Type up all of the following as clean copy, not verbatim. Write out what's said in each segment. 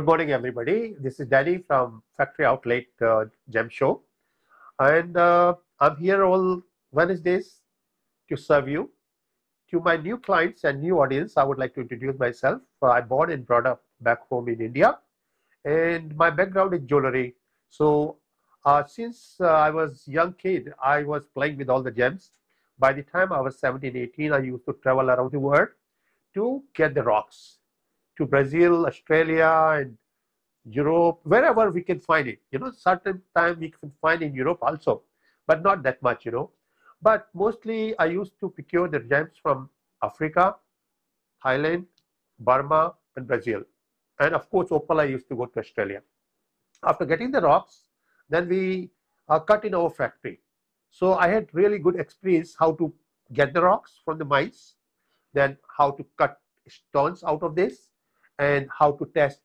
morning, everybody. This is Danny from Factory Outlet Gem Show, and I'm here all Wednesdays to serve you. To my new clients and new audience, I would like to introduce myself. I'm born and brought up back home in India, and my background is jewelry. So since I was a young kid, I was playing with all the gems. By the time I was 17, 18, I used to travel around the world to get the rocks to Brazil, Australia, and Europe, wherever we can find it. Certain time we can find in Europe also, but not that much, But mostly I used to procure the gems from Africa, Thailand, Burma, and Brazil. And of course, opal, I used to go to Australia. After getting the rocks, then we cut in our factory. So I had really good experience how to get the rocks from the mines, then how to cut stones out of this, and how to test.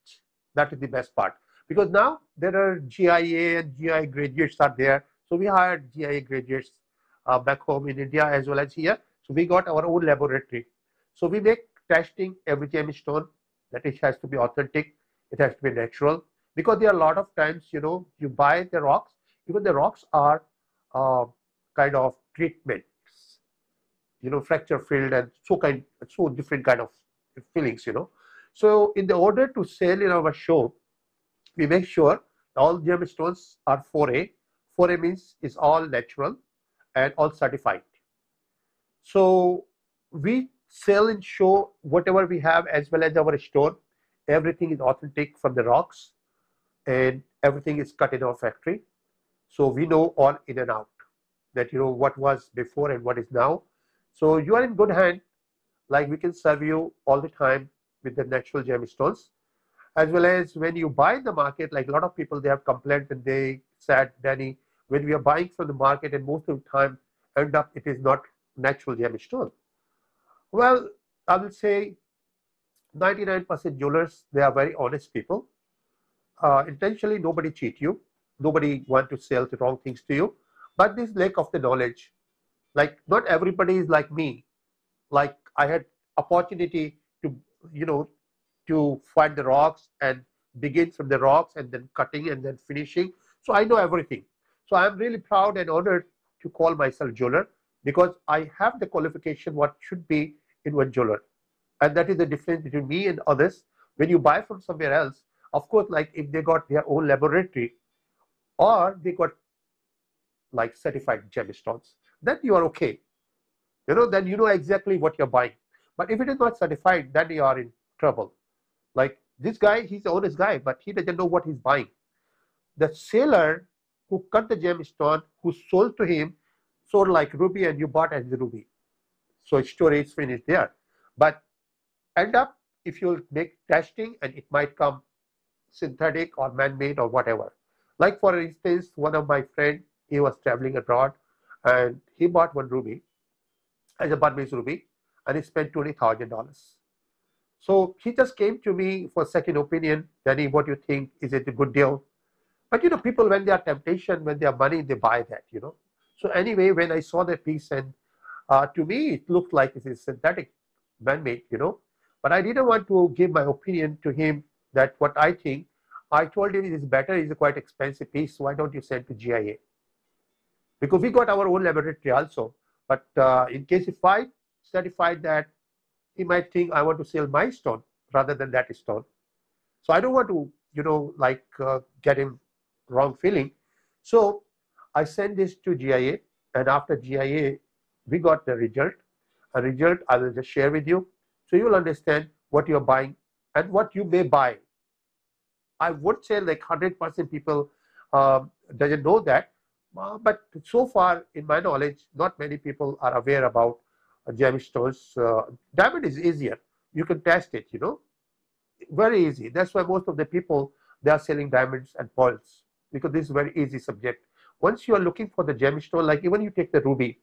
That is the best part, because now there are GIA and GIA graduates are there. So we hired GIA graduates back home in India as well as here. So we got our own laboratory. So we make testing every gemstone that it has to be authentic. It has to be natural, because there are a lot of times, you buy the rocks, even the rocks are kind of treatments, fracture filled and so different kind of fillings, So in the order to sell in our show, we make sure all gemstones are 4A. 4A means is all natural and all certified. So we sell and show whatever we have as well as our store. Everything is authentic from the rocks, and everything is cut in our factory. So we know all in and out that what was before and what is now. So you are in good hand. Like, we can serve you all the time with the natural gemstones, as well as when you buy in the market. Like, a lot of people, they have complained and they said, Danny, when we are buying from the market, and most of the time end up it is not natural gemstone. Well, I will say 99% jewelers, they are very honest people. Intentionally, nobody cheat you. Nobody want to sell the wrong things to you. But this lack of the knowledge, like, not everybody is like me. Like, I had opportunity to, to find the rocks and begin from the rocks and then cutting and then finishing. So I know everything. So I'm really proud and honored to call myself jeweler, because I have the qualification what should be in one jeweler. And that is the difference between me and others. When you buy from somewhere else, of course, like if they got their own laboratory or they got like certified gemstones, then you are okay. Then you know exactly what you're buying. But if it is not certified, then you are in trouble. Like this guy, he's the honest guy, but he doesn't know what he's buying. The seller who cut the gemstone, who sold to him, sold like ruby, and you bought as the ruby. So story is finished there. But end up, if you make testing, and it might come synthetic or man-made or whatever. Like, for instance, one of my friends, he was traveling abroad and he bought one ruby as a Burmese ruby, and he spent $20,000. So he just came to me for second opinion. Danny, what do you think? Is it a good deal? But people, when they are temptation, when they are money, they buy that, So anyway, when I saw the piece, and to me, it looked like it is synthetic, man-made, But I didn't want to give my opinion to him that what I think. I told him it is better, it's a quite expensive piece, so why don't you send to GIA? Because we got our own laboratory also. But in case if I certified that, he might think I want to sell my stone rather than that stone. So I don't want to, get him wrong feeling. So I sent this to GIA, and after GIA, we got the result. A result I will just share with you, so you will understand what you're buying and what you may buy. I would say like 100% people doesn't know that, but so far in my knowledge, not many people are aware about gemstones. Diamond is easier. You can test it, very easy. That's why most of the people, they are selling diamonds and pearls, because this is a very easy subject. Once you are looking for the gemstone, like even you take the ruby,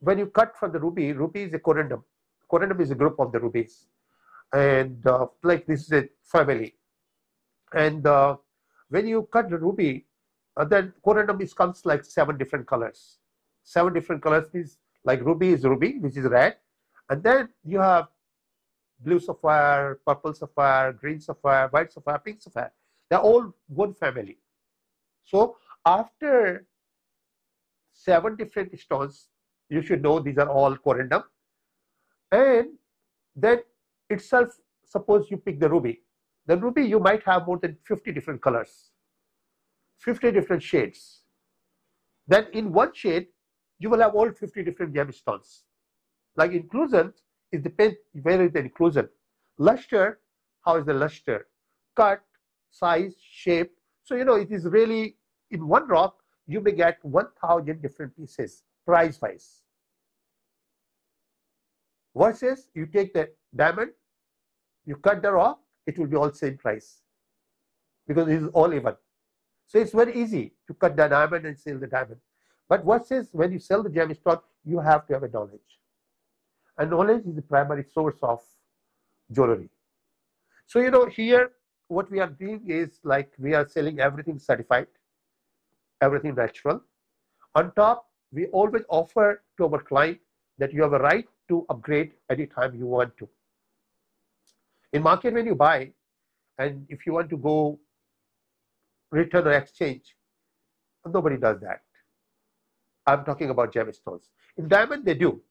when you cut from the ruby, ruby is a corundum. Corundum is a group of the rubies. And like this is a family. And when you cut the ruby, then corundum comes like 7 different colors. 7 different colors means like ruby is ruby, which is red. And then you have blue sapphire, purple sapphire, green sapphire, white sapphire, pink sapphire. They're all one family. So after 7 different stones, you should know these are all corundum. And then itself, suppose you pick the ruby. The ruby, you might have more than 50 different colors, 50 different shades. Then in one shade, you will have all 50 different gemstones. Like inclusion, it depends where is the inclusion. Luster, how is the luster? Cut, size, shape. So, you know, it is really, in one rock, you may get 1,000 different pieces, price-wise. Versus, you take the diamond, you cut the rock, it will be all same price. Because it is all even. So it's very easy to cut the diamond and sell the diamond. But versus, when you sell the gemstone, you have to have a knowledge. And knowledge is the primary source of jewelry. So, you know, here, what we are doing is like we are selling everything certified, everything natural. On top, we always offer to our client that you have a right to upgrade anytime you want to. In market, when you buy, and if you want to go return or exchange, nobody does that. I'm talking about gemstones. In diamond, they do.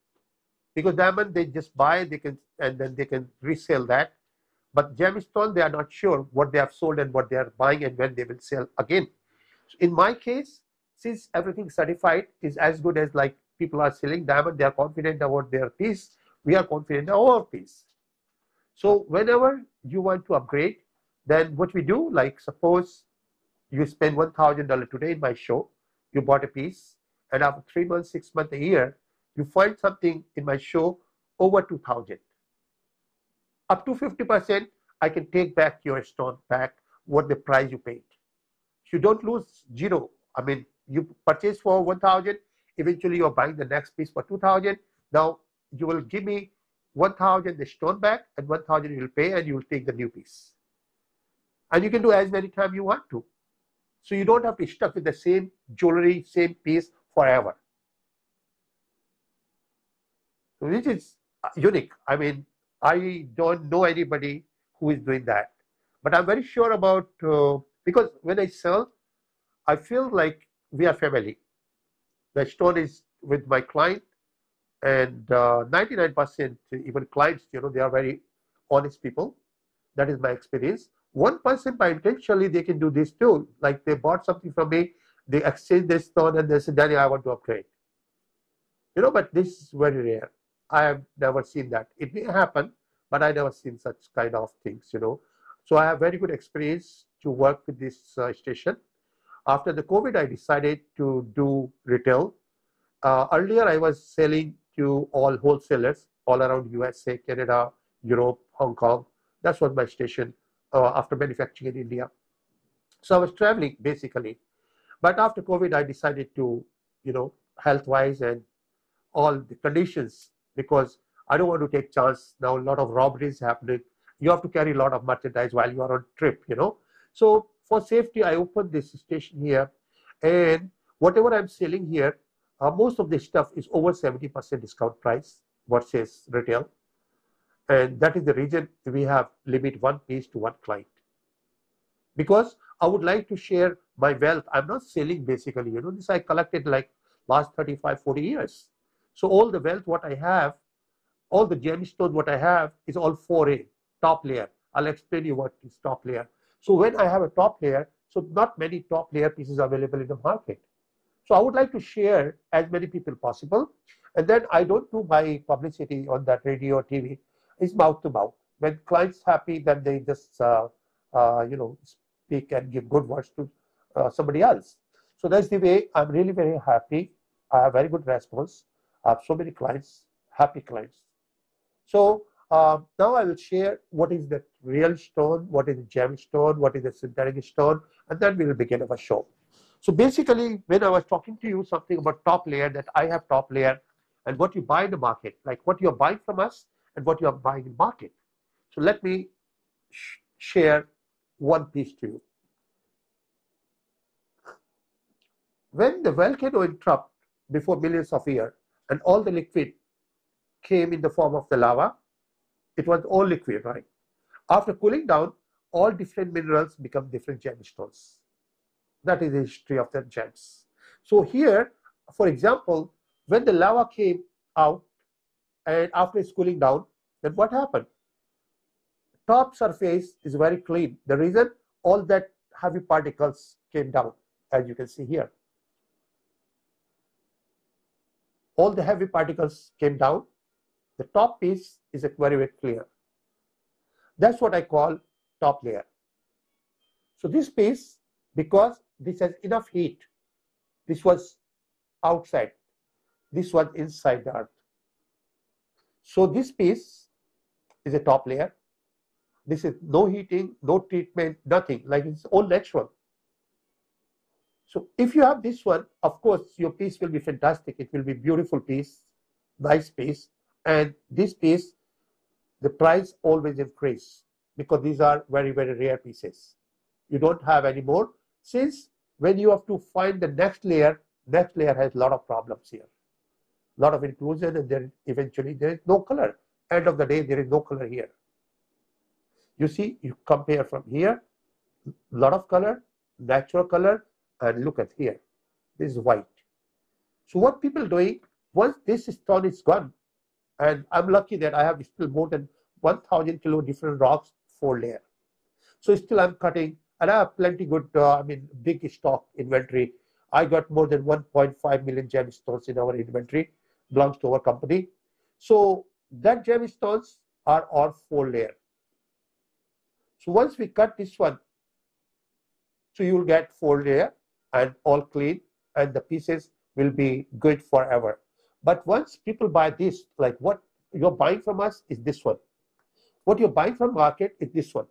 Because diamond, they just buy, they can, and then they can resell that. But gemstone, they are not sure what they have sold and what they are buying and when they will sell again. So in my case, since everything certified is as good as like people are selling diamond, they are confident about their piece. We are confident about our piece. So whenever you want to upgrade, then what we do, like suppose you spend $1,000 today in my show, you bought a piece, and after 3 months, 6 months, a year, you find something in my show over 2,000. Up to 50%, I can take back your stone back, what the price you paid. You don't lose zero. I mean, you purchase for 1,000, eventually you're buying the next piece for 2,000. Now you will give me 1,000 the stone back, and 1,000 you will pay, and you will take the new piece. And you can do as many times you want to. So you don't have to stuck with the same jewelry, same piece forever. So which is unique. I mean, I don't know anybody who is doing that. But I'm very sure about, because when I sell, I feel like we are family. The stone is with my client, and 99% even clients, you know, they are very honest people. That is my experience. 1% by intentionally, they can do this too. Like they bought something from me, they exchange their stone, and they say, Danny, I want to upgrade. You know, but this is very rare. I have never seen that. It may happen, but I never seen such kind of things, you know. So I have very good experience to work with this station. After the COVID, I decided to do retail. Earlier, I was selling to all wholesalers all around USA, Canada, Europe, Hong Kong. That's what my station after manufacturing in India. So I was traveling basically. But after COVID, I decided to, you know, health-wise and all the conditions, because I don't want to take chance. Now a lot of robberies happening. You have to carry a lot of merchandise while you are on trip, you know. So for safety, I opened this station here, and whatever I'm selling here, most of this stuff is over 70% discount price versus retail. And that is the reason we have limit one piece to one client. Because I would like to share my wealth. I'm not selling basically, you know, this I collected like last 35, 40 years. So all the wealth what I have, all the gemstones what I have is all 4A, top layer. I'll explain you what is top layer. So when I have a top layer, so not many top layer pieces are available in the market. So I would like to share as many people possible. And then I don't do my publicity on that radio or TV. It's mouth to mouth. When clients happy, then they just, you know, speak and give good words to somebody else. So that's the way. I'm really very happy. I have very good response. I have so many clients, happy clients. So now I will share what is the real stone, what is the gemstone, what is the synthetic stone, and then we will begin our show. So basically, when I was talking to you something about top layer, that I have top layer, and what you buy in the market, like what you're buying from us and what you are buying in market. So let me share one piece to you. When the volcano erupted before millions of years, and all the liquid came in the form of the lava, it was all liquid, right? After cooling down, all different minerals become different gemstones. That is the history of the gems. So here, for example, when the lava came out and after it's cooling down, then what happened? Top surface is very clean. The reason, all that heavy particles came down, as you can see here. All the heavy particles came down. The top piece is very, very clear. That's what I call top layer. So this piece, because this has enough heat, this was outside, this was inside the earth. So this piece is a top layer. This is no heating, no treatment, nothing, like it's all natural. So if you have this one, of course, your piece will be fantastic. It will be beautiful piece, nice piece. And this piece, the price always increase because these are very, very rare pieces. You don't have any more, since when you have to find the next layer has a lot of problems here. A lot of inclusion, and then eventually there is no color. End of the day, there is no color here. You see, you compare from here, a lot of color, natural color, and look at here. This is white. So what people doing, once this stone is gone, and I'm lucky that I have still more than 1,000 kilo different rocks, 4 layer. So still I'm cutting, and I have plenty good, big stock inventory. I got more than 1.5 million gemstones in our inventory, belongs to our company. So that gemstones are all 4 layer. So once we cut this one, so you will get 4 layer and all clean, and the pieces will be good forever. But once people buy this, like what you're buying from us is this one. What you're buying from market is this one.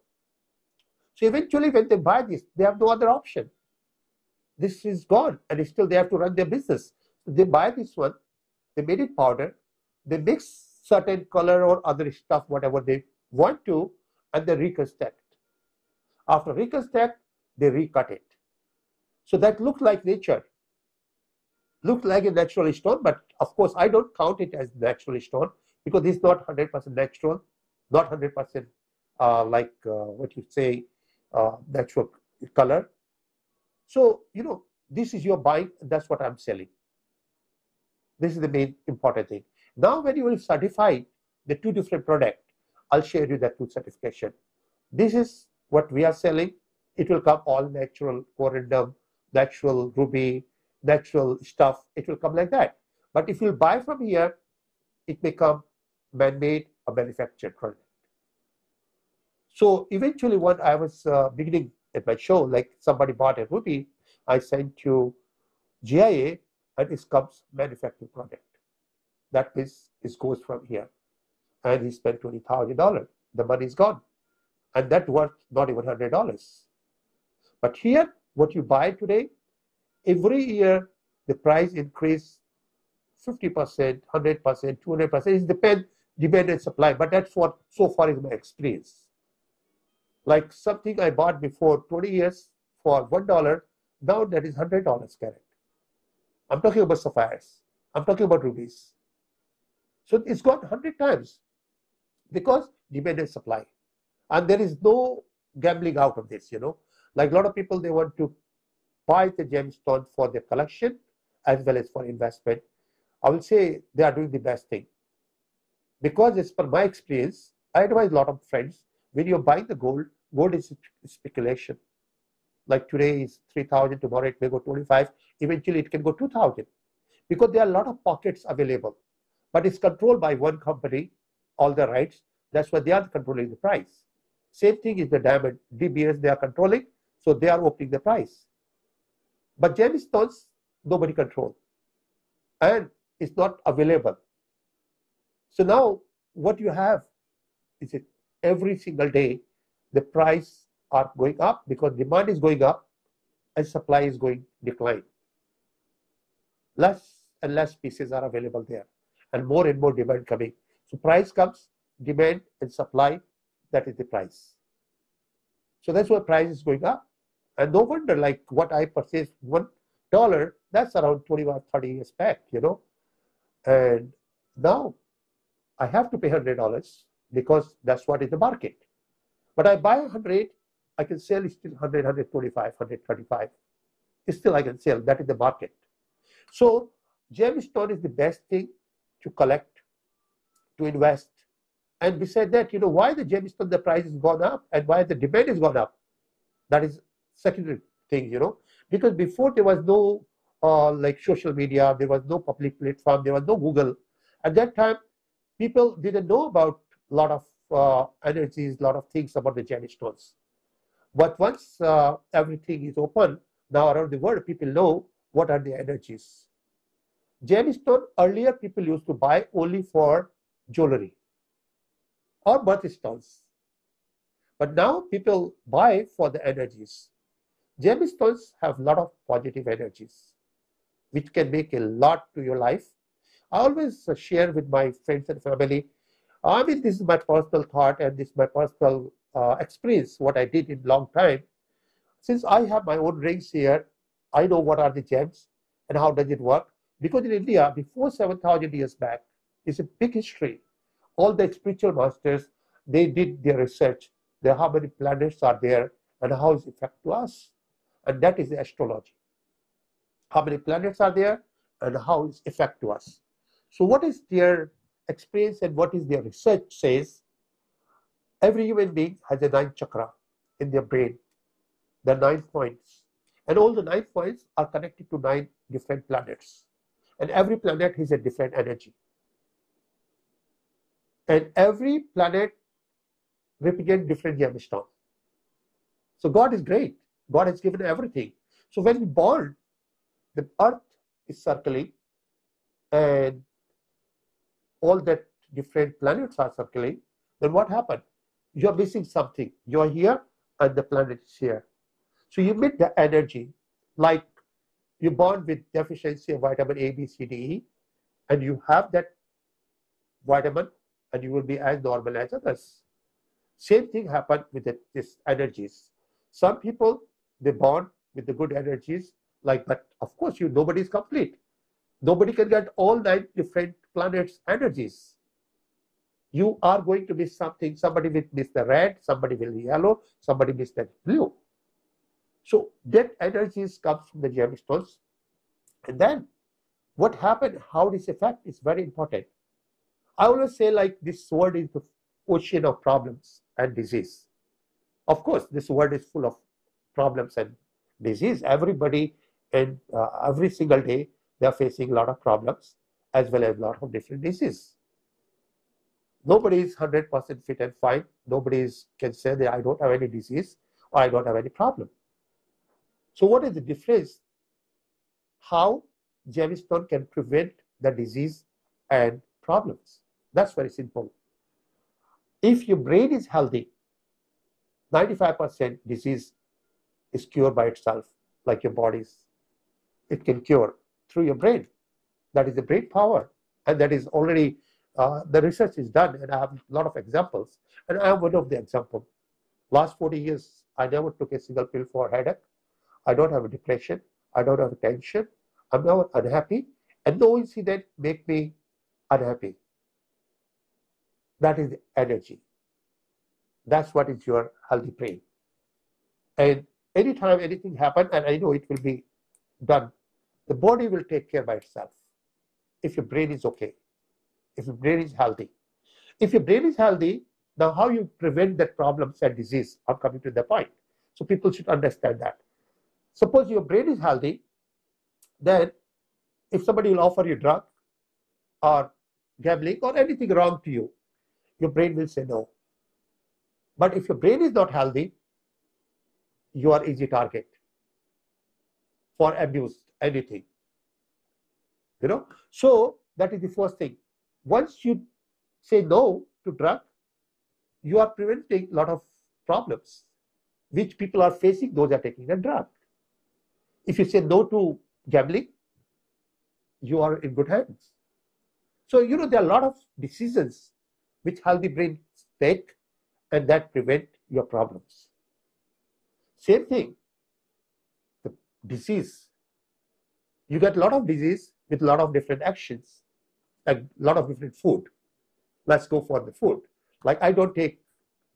So eventually when they buy this, they have no other option. This is gone, and still they have to run their business. So they buy this one, they made it powder, they mix certain color or other stuff, whatever they want to, and they reconstruct. After reconstruct, they recut it. So that looks like nature, looks like a natural stone, but of course I don't count it as natural stone because it's not 100% natural, not 100% like what you say, natural color. So, you know, this is your buying, that's what I'm selling. This is the main important thing. Now when you will certify the 2 different products, I'll share you that 2 certification. This is what we are selling. It will come all natural corundum, natural ruby, natural stuff. It will come like that. But if you buy from here, it may come man-made or manufactured product. So eventually when I was beginning at my show, like somebody bought a ruby, I sent to GIA, and it comes manufactured product. That means it goes from here. And he spent $20,000. The money is gone. And that worth not even $100. But here, what you buy today, every year the price increase 50%, 100%, 200%. It depends, demand and supply. But that's what so far is my experience. Like something I bought before 20 years for $1, now that is $100 carat. I'm talking about sapphires. I'm talking about rubies. So it's gone 100 times because demand and supply. And there is no gambling out of this, you know. Like a lot of people, they want to buy the gemstone for their collection as well as for investment. I will say they are doing the best thing. Because as per my experience, I advise a lot of friends, when you're buying the gold, gold is speculation. Like today is 3,000, tomorrow it may go 25, eventually it can go 2,000. Because there are a lot of pockets available. But it's controlled by one company, all the rights. That's why they are controlling the price. Same thing is the diamond. De Beers, they are controlling, so they are opening the price. But gemstones, nobody controls. And it's not available. So now what you have is that every single day, the price are going up because demand is going up and supply is going decline. Less and less pieces are available there and more demand coming. So price comes, demand and supply, that is the price. So that's why price is going up. And no wonder, like what I purchased $1, that's around 25, 30 years back, you know. And now I have to pay $100 because that's what is the market. But I buy 100, I can sell still 100, 125, 135. Still I can sell. That is the market. So gemstone is the best thing to collect, to invest. And besides that, why the gemstone, the price has gone up and why the demand has gone up. That is secondary thing, because before there was no like social media, there was no public platform, there was no Google. At that time, people didn't know about a lot of energies, a lot of things about the gemstones. But once everything is open, now around the world, people know what are the energies. Gemstone, earlier people used to buy only for jewelry or birthstones. But now people buy for the energies. Gemstones have a lot of positive energies, which can make a lot to your life. I always share with my friends and family. I mean, this is my personal thought and this is my personal experience, what I did in long time. Since I have my own rings here, I know what are the gems and how does it work. Because in India, before 7,000 years back, it's a big history. All the spiritual masters, they did their research. How many planets are there and how is it affect to us. And that is the astrology. How many planets are there and how is it affect to us. So what is their experience and what is their research says? Every human being has a 9 chakra in their brain. There are 9 points. And all the 9 points are connected to 9 different planets. And every planet has a different energy. And every planet represents different gemstone. So God is great. God has given everything. So when we born, the earth is circling and all that different planets are circling, then what happened? You're missing something. You're here and the planet is here. So you meet the energy, like you're born with deficiency of vitamin A, B, C, D, E, and you have that vitamin and you will be as normal as others. Same thing happened with these energies. Some people, they're born with the good energies, but of course, nobody is complete. Nobody can get all 9 different planets' energies. You are going to miss something. Somebody will miss the red, somebody will yellow, somebody miss the blue. So that energies comes from the gemstones. And then what happened, how this affect is very important. I always say this world is the ocean of problems and disease. Of course, this world is full of problems and disease. Everybody and every single day they are facing a lot of problems as well as a lot of different diseases. Nobody is 100% fit and fine. Nobody can say that I don't have any disease or I don't have any problem. So what is the difference? How gemstone can prevent the disease and problems? That's very simple. If your brain is healthy, 95% disease is cured by itself, like your body's. It can cure through your brain. That is the brain power. And that is already, the research is done, and I have a lot of examples. And I am one of the examples. Last 40 years, I never took a single pill for headache. I don't have a depression. I don't have a tension. I'm never unhappy. And no incident make me unhappy. That is the energy. That's what is your healthy brain. And anytime anything happens, and I know it will be done, the body will take care by itself. If your brain is okay, if your brain is healthy. If your brain is healthy, now how you prevent that problems and disease? I'm coming to the point. So people should understand that. Suppose your brain is healthy, then if somebody will offer you drug or gambling or anything wrong to you, your brain will say no. But if your brain is not healthy, you are easy target for abuse, anything. So that is the first thing. Once you say no to drug, you are preventing a lot of problems which people are facing. Those are taking a drug. If you say no to gambling, you are in good hands. So there are a lot of decisions which healthy brains take, and that prevent your problems. Same thing, the disease. You get a lot of disease with a lot of different actions, like a lot of different food. Let's go for the food. Like I don't take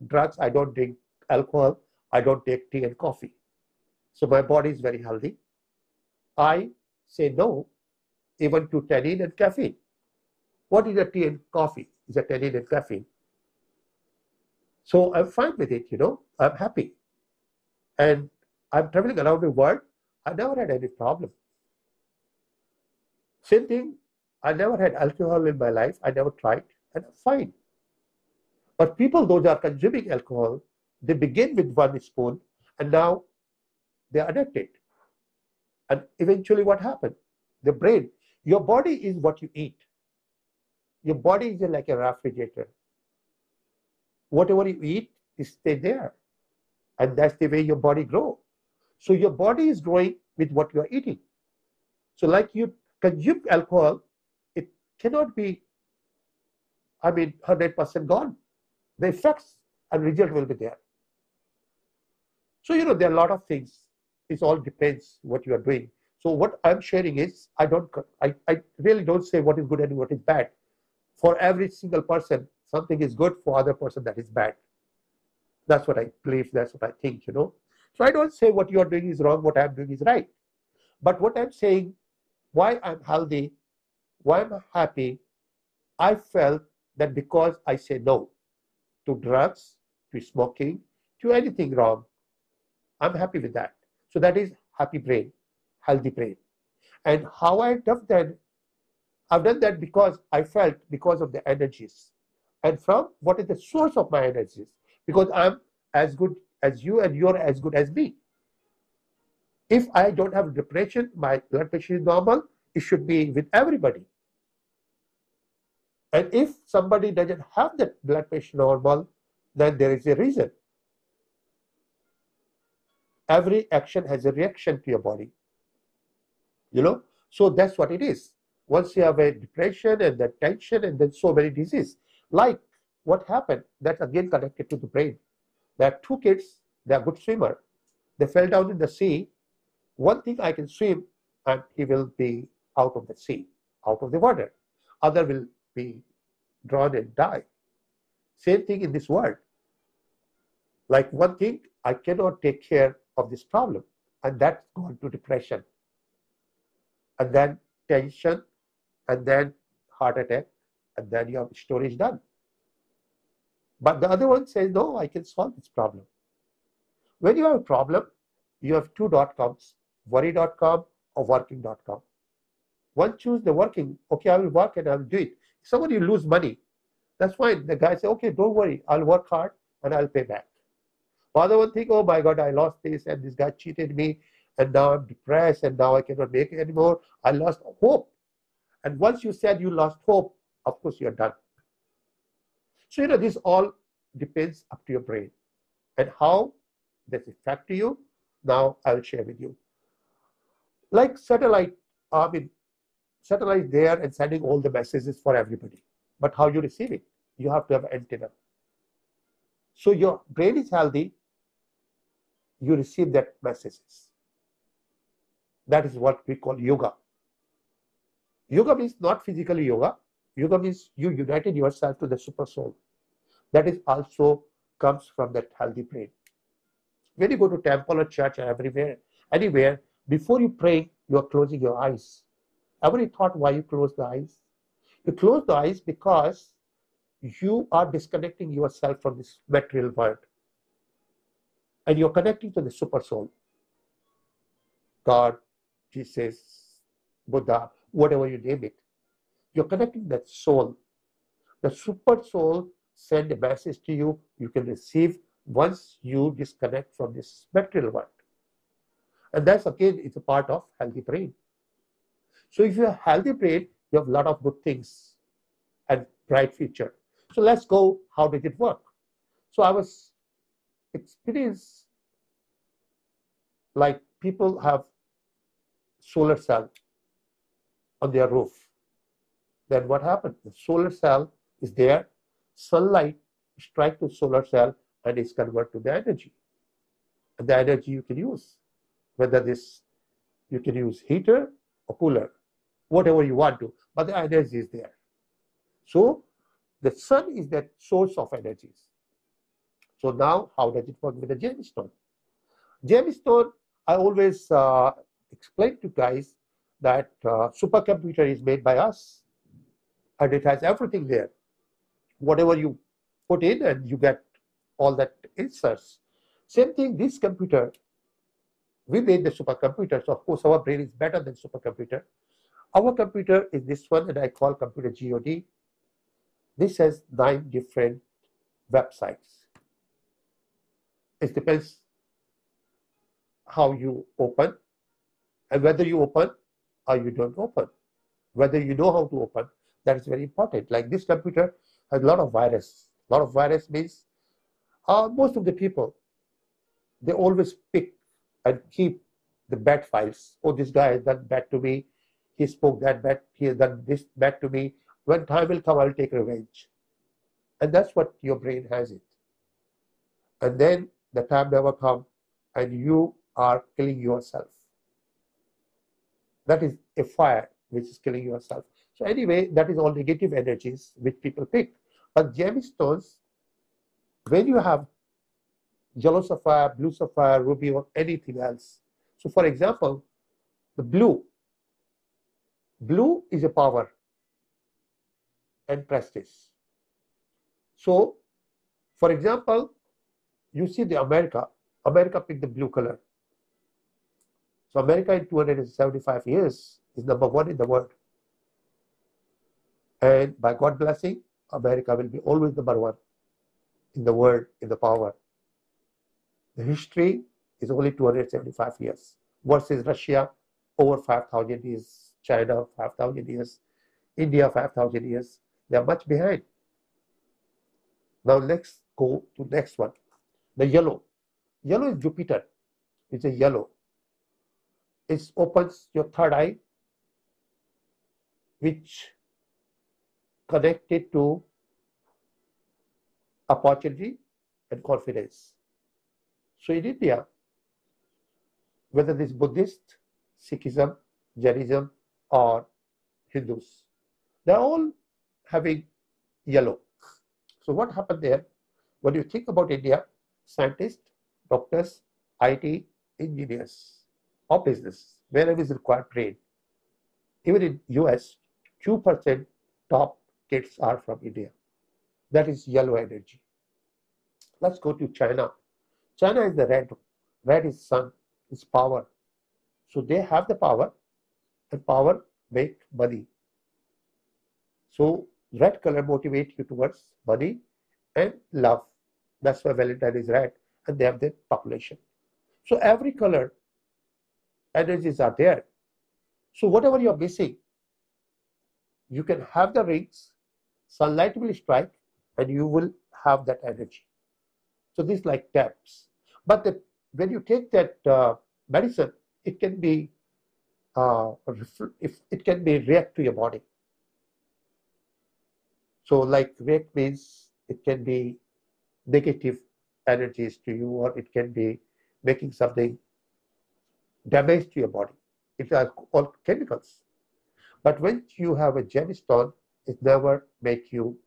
drugs, I don't drink alcohol, I don't take tea and coffee. So my body is very healthy. I say no even to tannin and caffeine. What is a tea and coffee? Is a tannin and caffeine. So I'm fine with it, I'm happy. And I'm traveling around the world. I never had any problem. Same thing, I never had alcohol in my life. I never tried, and I'm fine. But people, those are consuming alcohol, they begin with 1 spoon, and now they're addicted. And eventually what happened? The brain, your body is what you eat. Your body is like a refrigerator. Whatever you eat is stay there. And that's the way your body grows. So your body is growing with what you are eating. So like you consume alcohol, it cannot be, 100% gone. The effects and result will be there. So, there are a lot of things. It all depends what you are doing. So what I'm sharing is, I really don't say what is good and what is bad. For every single person, something is good. For other person, that is bad. That's what I believe. That's what I think, So I don't say what you are doing is wrong, what I'm doing is right. But what I'm saying, why I'm healthy, why I'm happy, I felt that because I say no to drugs, to smoking, to anything wrong, I'm happy with that. So that is happy brain, healthy brain. And how I've done that, I've done that because I felt because of the energies. And from what is the source of my energies? Because I'm as good as you and you're as good as me. If I don't have depression, my blood pressure is normal, it should be with everybody. And if somebody doesn't have that blood pressure normal, then there is a reason. Every action has a reaction to your body. So that's what it is. Once you have a depression and then tension and then so many diseases, like what happened, that's again connected to the brain. There are 2 kids, they are good swimmer. They fell down in the sea. One thing, I can swim, and he will be out of the sea, out of the water. Other will be drowned and die. Same thing in this world. Like one thing, I cannot take care of this problem, and that's gone to depression. And then tension, and then heart attack, and then your story is done. But the other one says, no, I can solve this problem. When you have a problem, you have 2 .coms, worry.com or working.com. One choose the working, okay, I will work and I will do it. If somebody lose money, that's fine. The guy say, okay, don't worry, I'll work hard and I'll pay back. The other one think, oh my God, I lost this and this guy cheated me and now I'm depressed and now I cannot make it anymore. I lost hope. And once you said you lost hope, of course you're done. So, this all depends up to your brain and how that affect you. Now I will share with you. Like satellite, satellite there and sending all the messages for everybody. But how you receive it? You have to have antenna. So your brain is healthy, you receive that messages. That is what we call yoga. Yoga means not physically yoga. Yoga means you united yourself to the super soul. That is also comes from that healthy brain. When you go to temple or church or anywhere, before you pray, you are closing your eyes. Ever you thought why you close the eyes? You close the eyes because you are disconnecting yourself from this material world. And you're connecting to the super soul. God, Jesus, Buddha, whatever you name it. You're connecting that soul. The super soul send a message to you, you can receive once you disconnect from this material world. And that's again, it's a part of healthy brain. So if you have healthy brain, you have a lot of good things and bright future. So let's go, how did it work? So I was experienced like people have solar cell on their roof. Then what happened? The solar cell is there, sunlight strikes the solar cell and is converted to the energy. And the energy you can use, whether this, you can use heater or cooler, whatever you want to, but the energy is there. So The sun is that source of energies. So now, how does it work with the gemstone? Gemstone, I always explain to guys that supercomputer is made by us, and it has everything there. Whatever you put in, and you get all that answers. Same thing, this computer, we made the supercomputer, so of course our brain is better than supercomputer. Our computer is this one, and I call computer God. This has 9 different websites. It depends how you open, and whether you open or you don't open. Whether you know how to open, that is very important. Like this computer has a lot of virus. A lot of virus means most of the people, they always pick and keep the bad files. Oh, this guy has done bad to me. He spoke that bad. He has done this bad to me. When time will come, I'll take revenge. And that's what your brain has it. And then the time never comes, and you are killing yourself. That is a fire which is killing yourself. So anyway, that is all negative energies which people pick. But gemstones, when you have yellow sapphire, blue sapphire, ruby, or anything else. So for example, the blue is a power and prestige. So for example, you see the America picked the blue color. So America in 275 years is #1 in the world. And by God's blessing, America will be always #1 in the world in the power. The history is only 275 years versus Russia over 5,000 years, China 5,000 years, India 5,000 years. They are much behind. Now let's go to next one. The yellow. Yellow is Jupiter. It's a yellow. It opens your third eye, which connected to opportunity and confidence. So in India, whether this Buddhist, Sikhism, Jainism, or Hindus, they're all having yellow. So what happened there? When you think about India, scientists, doctors, IT, engineers, or business, wherever is required brain. Even in US, 2% top kids are from India. That is yellow energy. Let's go to China. China is the red. Red is sun, is power. So they have the power, and power make money. So red color motivates you towards money and love. That's why Valentine is red, and they have the population. So every color energies are there. So whatever you're missing, you can have the rings, sunlight will strike, and you will have that energy. So this is like taps. But when you take that medicine, it can be it can be react to your body. So like react means it can be negative energies to you, or it can be making something damage to your body. It are all chemicals. But when you have a gemstone, it never make you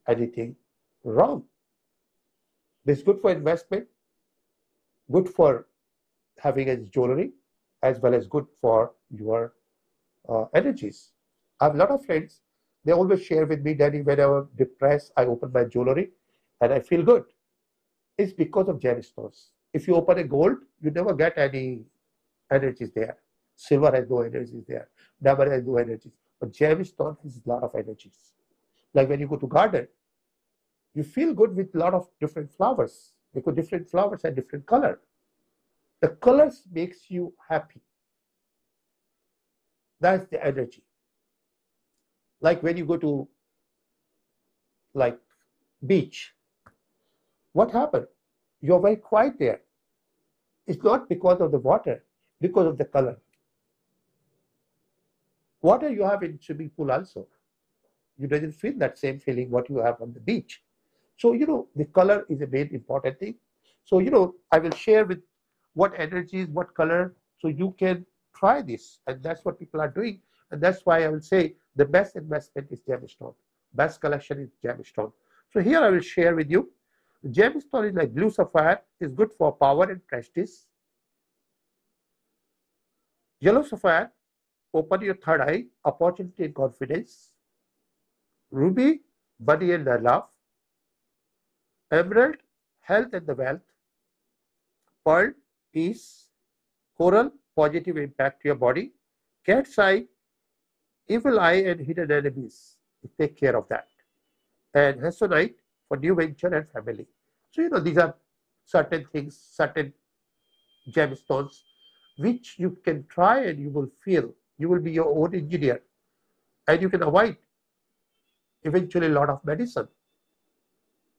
anything wrong. This is good for investment, good for having as jewelry, as well as good for your energies. I have a lot of friends, they always share with me, Daddy, when I'm depressed, I open my jewelry and I feel good. It's because of gemstones. If you open a gold, you never get any energies there. Silver has no energies there. Diamond has no energies. But gemstone has a lot of energies. Like when you go to garden, you feel good with a lot of different flowers, because different flowers have different color. The colors makes you happy. That's the energy. Like when you go to like beach, what happened? You're very quiet there. It's not because of the water, because of the color. Water you have in swimming pool also. You doesn't feel that same feeling what you have on the beach. So, the color is a main important thing. So, I will share with what energies, what color, so you can try this. And that's what people are doing. And that's why I will say the best investment is gemstone. best collection is gemstone. So here I will share with you. Gemstone is like blue sapphire, is good for power and prestige. Yellow sapphire, open your third eye, opportunity and confidence. Ruby, money and love. Emerald, health and the wealth. Pearl, peace. Coral, positive impact to your body. Cat's eye, evil eye and hidden enemies. Take care of that. And hessonite for new venture and family. So these are certain things, certain gemstones which you can try and you will feel. You will be your own engineer, and you can avoid eventually a lot of medicine.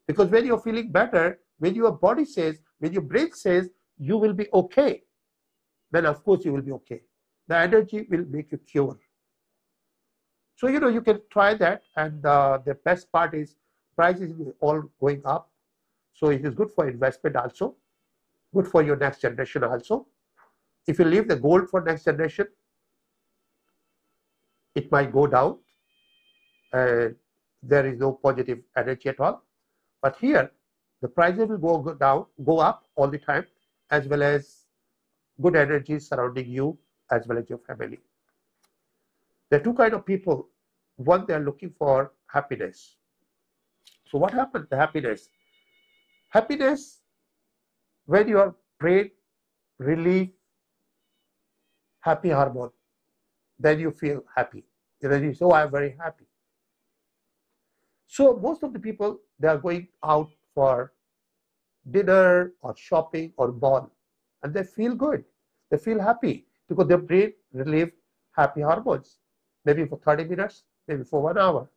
Because when you're feeling better, when your body says, when your brain says you will be okay, then of course you will be okay. The energy will make you cure. So you can try that, and the best part is prices is all going up. So it is good for investment also, good for your next generation also. If you leave the gold for next generation, it might go down and there is no positive energy at all. But here, the prices will go up all the time, as well as good energy surrounding you, as well as your family. There are two kinds of people. One, they are looking for happiness. So what happens to happiness? Happiness, when your brain release happy hormone, then you feel happy. Then you say, oh, I'm very happy. So most of the people, they are going out for dinner or shopping or mall, and they feel good. They feel happy because their brain relieves happy hormones, maybe for 30 minutes, maybe for 1 hour.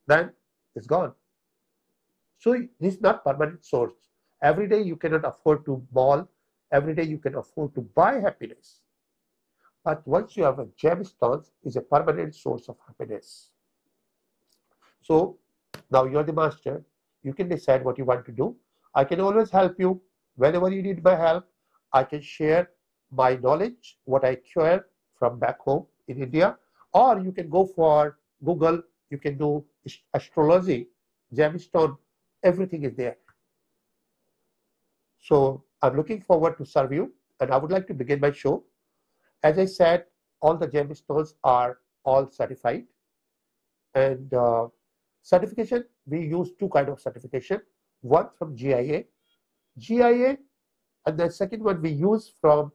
Then it's gone. So this is not permanent source. Every day you cannot afford to mall. Every day you can afford to buy happiness. But once you have a gemstones, is a permanent source of happiness. So now you're the master. You can decide what you want to do. I can always help you. Whenever you need my help, I can share my knowledge, what I acquired from back home in India. Or you can go for Google. You can do astrology, gemstone. Everything is there. So I'm looking forward to serve you. And I would like to begin my show. As I said, all the gemstones are all certified. And certification, we use two kinds of certification. One from GIA, and the second one we use from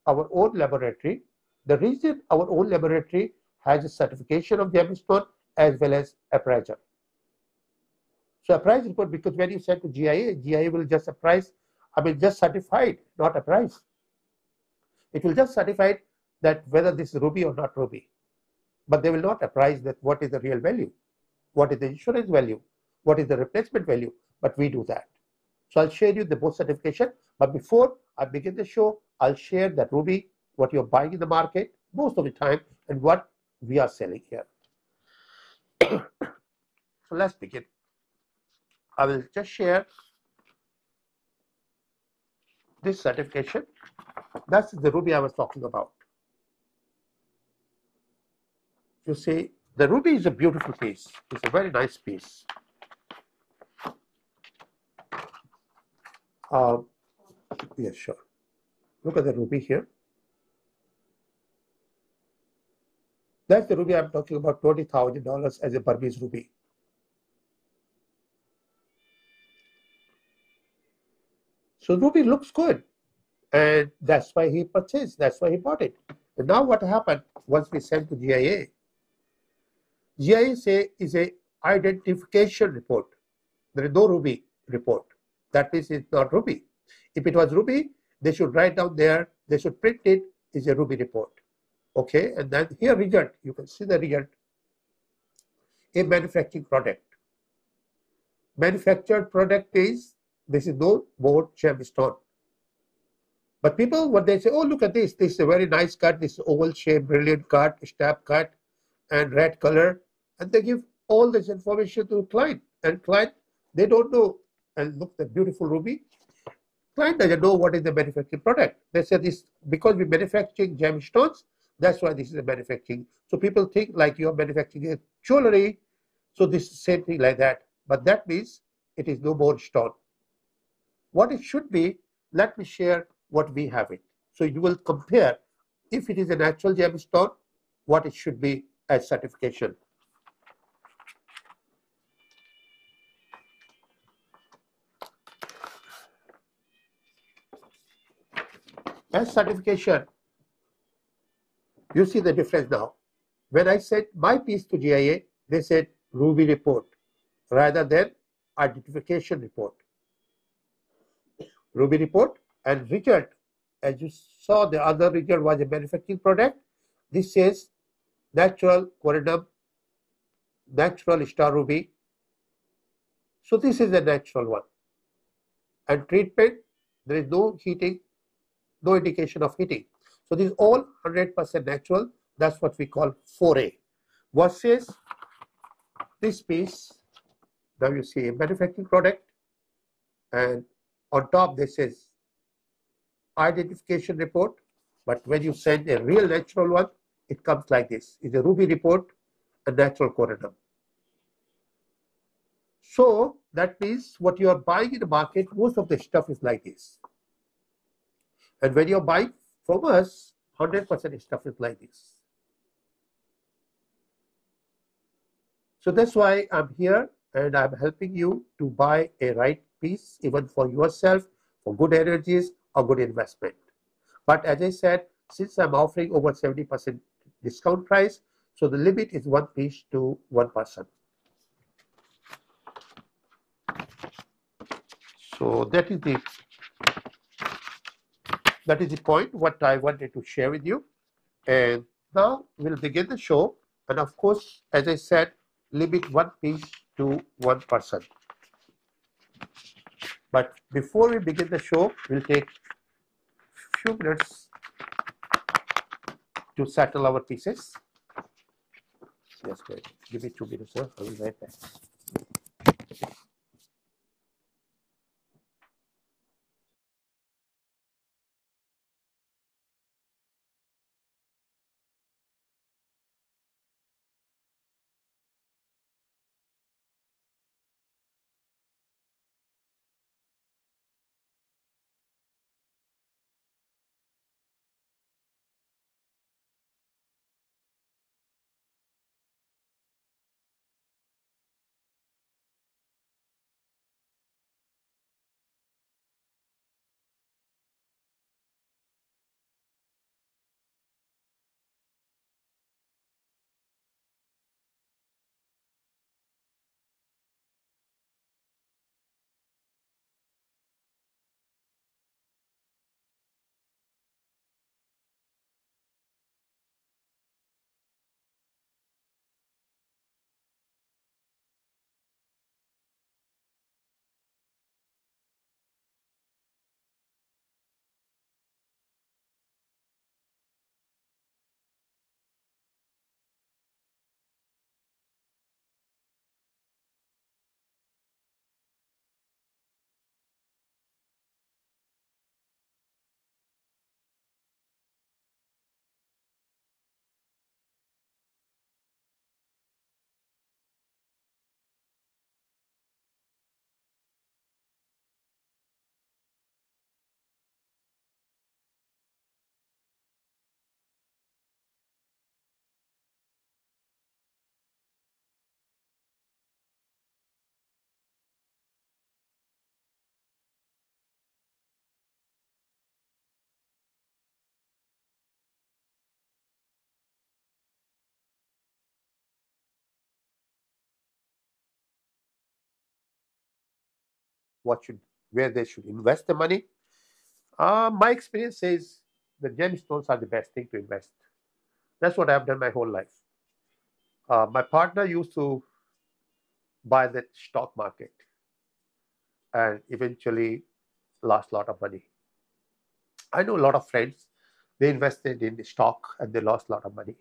our own laboratory. The reason our own laboratory has a certification of gemstone as well as appraiser. So appraise report, because when you send to GIA will just appraise, just certified, not appraise. It will just certify that whether this is ruby or not ruby. But they will not appraise that what is the real value, what is the insurance value, what is the replacement value. But we do that. So I'll share you the both certification. But before I begin the show, I'll share that ruby, what you're buying in the market most of the time, and what we are selling here. So let's begin. I will just share this certification. That's the ruby I was talking about. You see, the ruby is a beautiful piece. It's a very nice piece. Yes, sure. Look at the ruby here. That's the ruby I'm talking about, $20,000 as a Burmese ruby. So ruby looks good, and that's why he purchased, that's why he bought it. And now what happened once we sent to GIA? GIA say is a identification report. There is no ruby report. That means it's not ruby. If it was ruby, they should write down there, they should print it, is a ruby report. Okay, and then here result, you can see the result. A manufacturing product. Manufactured product is, this is no more gemstone. But people, what they say, oh, look at this is a very nice cut, this oval shape, brilliant cut, stab cut, and red color. And they give all this information to the client. And client, they don't know. And look, the beautiful ruby. Client doesn't know what is the manufacturing product. They say this, because we're manufacturing gemstones, that's why this is a manufacturing. So people think like you're manufacturing a jewelry. So this is the same thing like that. But that means it is no more stone. What it should be, let me share what we have it. So you will compare if it is a natural gemstone, what it should be as certification. As certification, you see the difference now. When I sent my piece to GIA, they said Ruby report rather than identification report. Ruby report and result, as you saw, the other result was a manufacturing product. This says natural corundum, natural star ruby. So this is a natural one. And treatment, there is no heating, no indication of heating. So this is all 100% natural. That's what we call 4A. Versus this piece, now you see a manufacturing product, and on top this is identification report. But when you send a real natural one, it comes like this. It's a ruby report, a natural corundum. So that means what you are buying in the market, most of the stuff is like this. And when you're buying from us, 100% stuff is like this. So that's why I'm here and I'm helping you to buy a right piece, even for yourself, for good energies or good investment. But as I said, since I'm offering over 70% discount price, so the limit is one piece to one person. So that is the point what I wanted to share with you. And now we'll begin the show. And of course, as I said, limit one piece to one person. But before we begin the show, we'll take a few minutes to settle our pieces. Yes, great. Give me 2 minutes, sir. I'll be right back. Where they should invest the money. My experience says the gemstones are the best thing to invest. That's what I've done my whole life. My partner used to buy the stock market and eventually lost a lot of money. I know a lot of friends, they invested in the stock and they lost a lot of money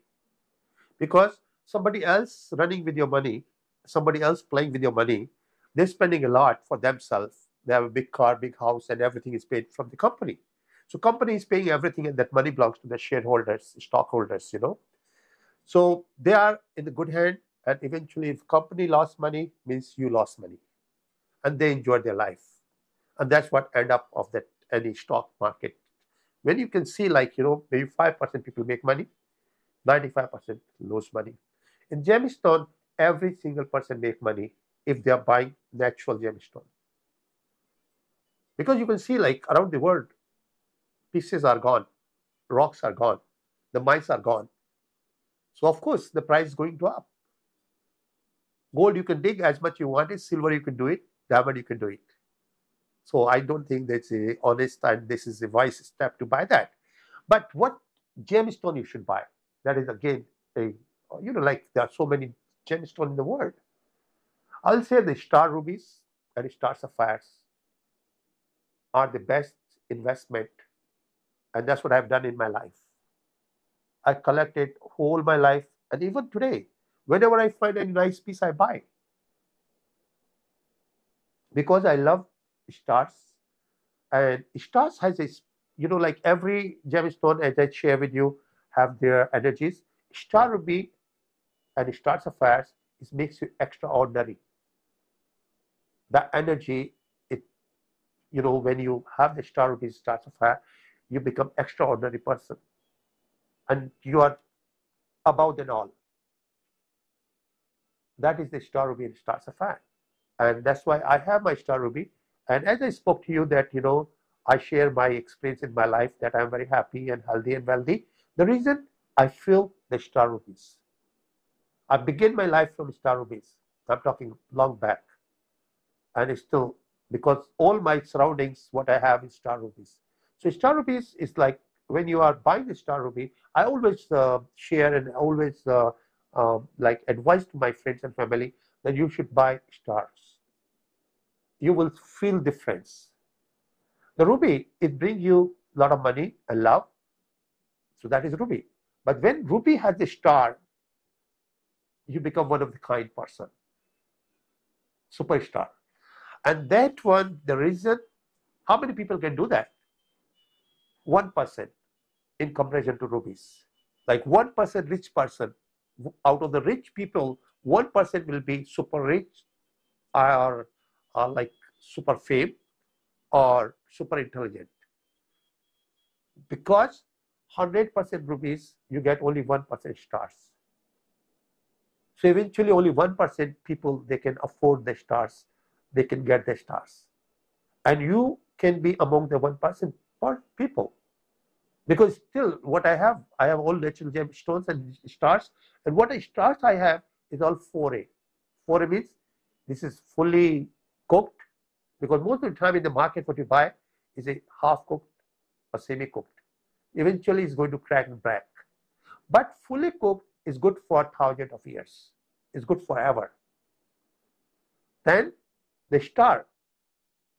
because somebody else running with your money, somebody else playing with your money, they're spending a lot for themselves. They have a big car, big house, and everything is paid from the company. So company is paying everything, and that money belongs to the shareholders, stockholders, you know. So they are in the good hand, and eventually if company lost money, means you lost money, and they enjoy their life. And that's what end up of that any stock market. When you can see, like, maybe 5% people make money, 95% lose money. In gemstone, every single person make money if they are buying natural gemstone. Because you can see, like, around the world, pieces are gone, rocks are gone, the mines are gone. So of course the price is going to up. Gold you can dig as much you want it, silver you can do it, diamond you can do it. So I don't think that's a honest and this is a wise step to buy that. But what gemstone you should buy? That is again a, like there are so many gemstones in the world. I'll say the star rubies and star sapphires are the best investment, and that's what I've done in my life. I collected whole my life, and even today, whenever I find a nice piece, I buy. Because I love stars, and stars has a, like every gemstone, as I share with you, have their energies. Star ruby and star sapphires, it makes you extraordinary. The energy, when you have the star ruby, star sapphire, you become extraordinary person, and you are above than all. That is the star ruby and star sapphire, and that's why I have my star ruby. And as I spoke to you that, I share my experience in my life that I'm very happy and healthy and wealthy. The reason I feel the star rubies. I began my life from star rubies. I'm talking long back. And it's still, because all my surroundings, what I have is star rubies. So star rubies is like, when you are buying a star ruby, I always share and always like advise to my friends and family that you should buy stars. You will feel difference. The ruby, it brings you a lot of money and love. So that is ruby. But when ruby has a star, you become one of the kind person. Superstar. And that one, the reason, how many people can do that? 1% in comparison to rubies. Like 1% rich person, out of the rich people, 1% will be super rich or like super fame or super intelligent. Because 100% rubies, you get only 1% stars. So eventually only 1% people, they can afford the stars, they can get the stars. And you can be among the 1% people. Because still what I have all natural gemstones and stars. And what stars I have is all 4A. 4A means this is fully cooked, because most of the time in the market what you buy is a half cooked or semi-cooked. Eventually it's going to crack and break. But fully cooked is good for thousands of years. It's good forever. Then the star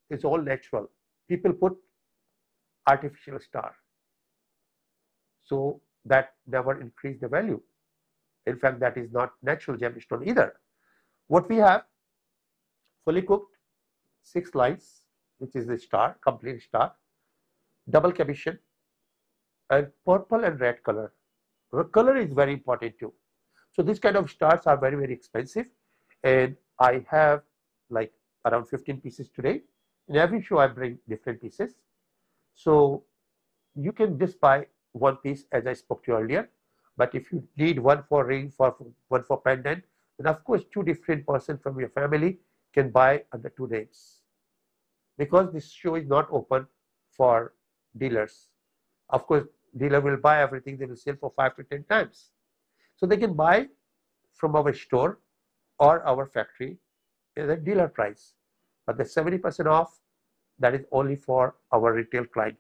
is all natural. People put artificial star. So that never increase the value. In fact, that is not natural gemstone either. What we have, fully cooked, 6 lines, which is the star, complete star, double cabochon, and purple and red color. The color is very important too. So these kind of stars are very, very expensive. And I have like around 15 pieces today. In every show I bring different pieces. So you can just buy one piece as I spoke to you earlier. But if you need one for ring, one for pendant, then of course 2 different persons from your family can buy under 2 names. Because this show is not open for dealers. Of course, dealer will buy everything, they will sell for 5 to 10 times. So they can buy from our store or our factory at a dealer price. But the 70% off, that is only for our retail client.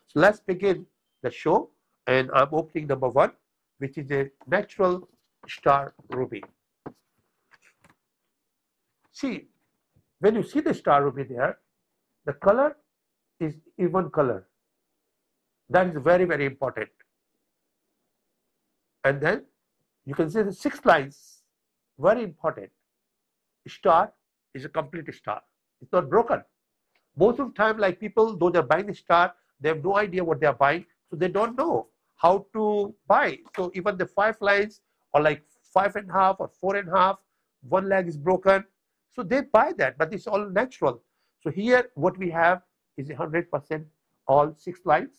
So let's begin the show, and I'm opening number 1, which is a natural star ruby. See, when you see the star ruby there, the color is even color. That is very, very important. And then you can see the 6 lines, very important. Star is a complete star. It's not broken. Most of the time, like people, though they're buying the star, they have no idea what they're buying, so they don't know how to buy. So even the 5 lines or like 5.5 or 4.5, one leg is broken. So they buy that, but it's all natural. So here what we have is 100% all 6 lines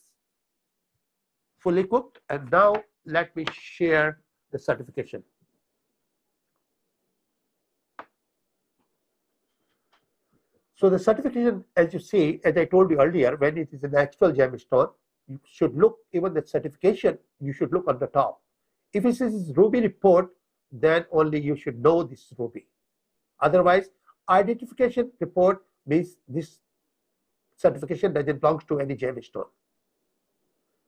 fully cooked. And now let me share the certification. So the certification, as you see, as I told you earlier, when it is a natural gemstone, you should look, even the certification, you should look on the top. If it is ruby report, then only you should know this is ruby. Otherwise, identification report means this certification doesn't belong to any gemstone.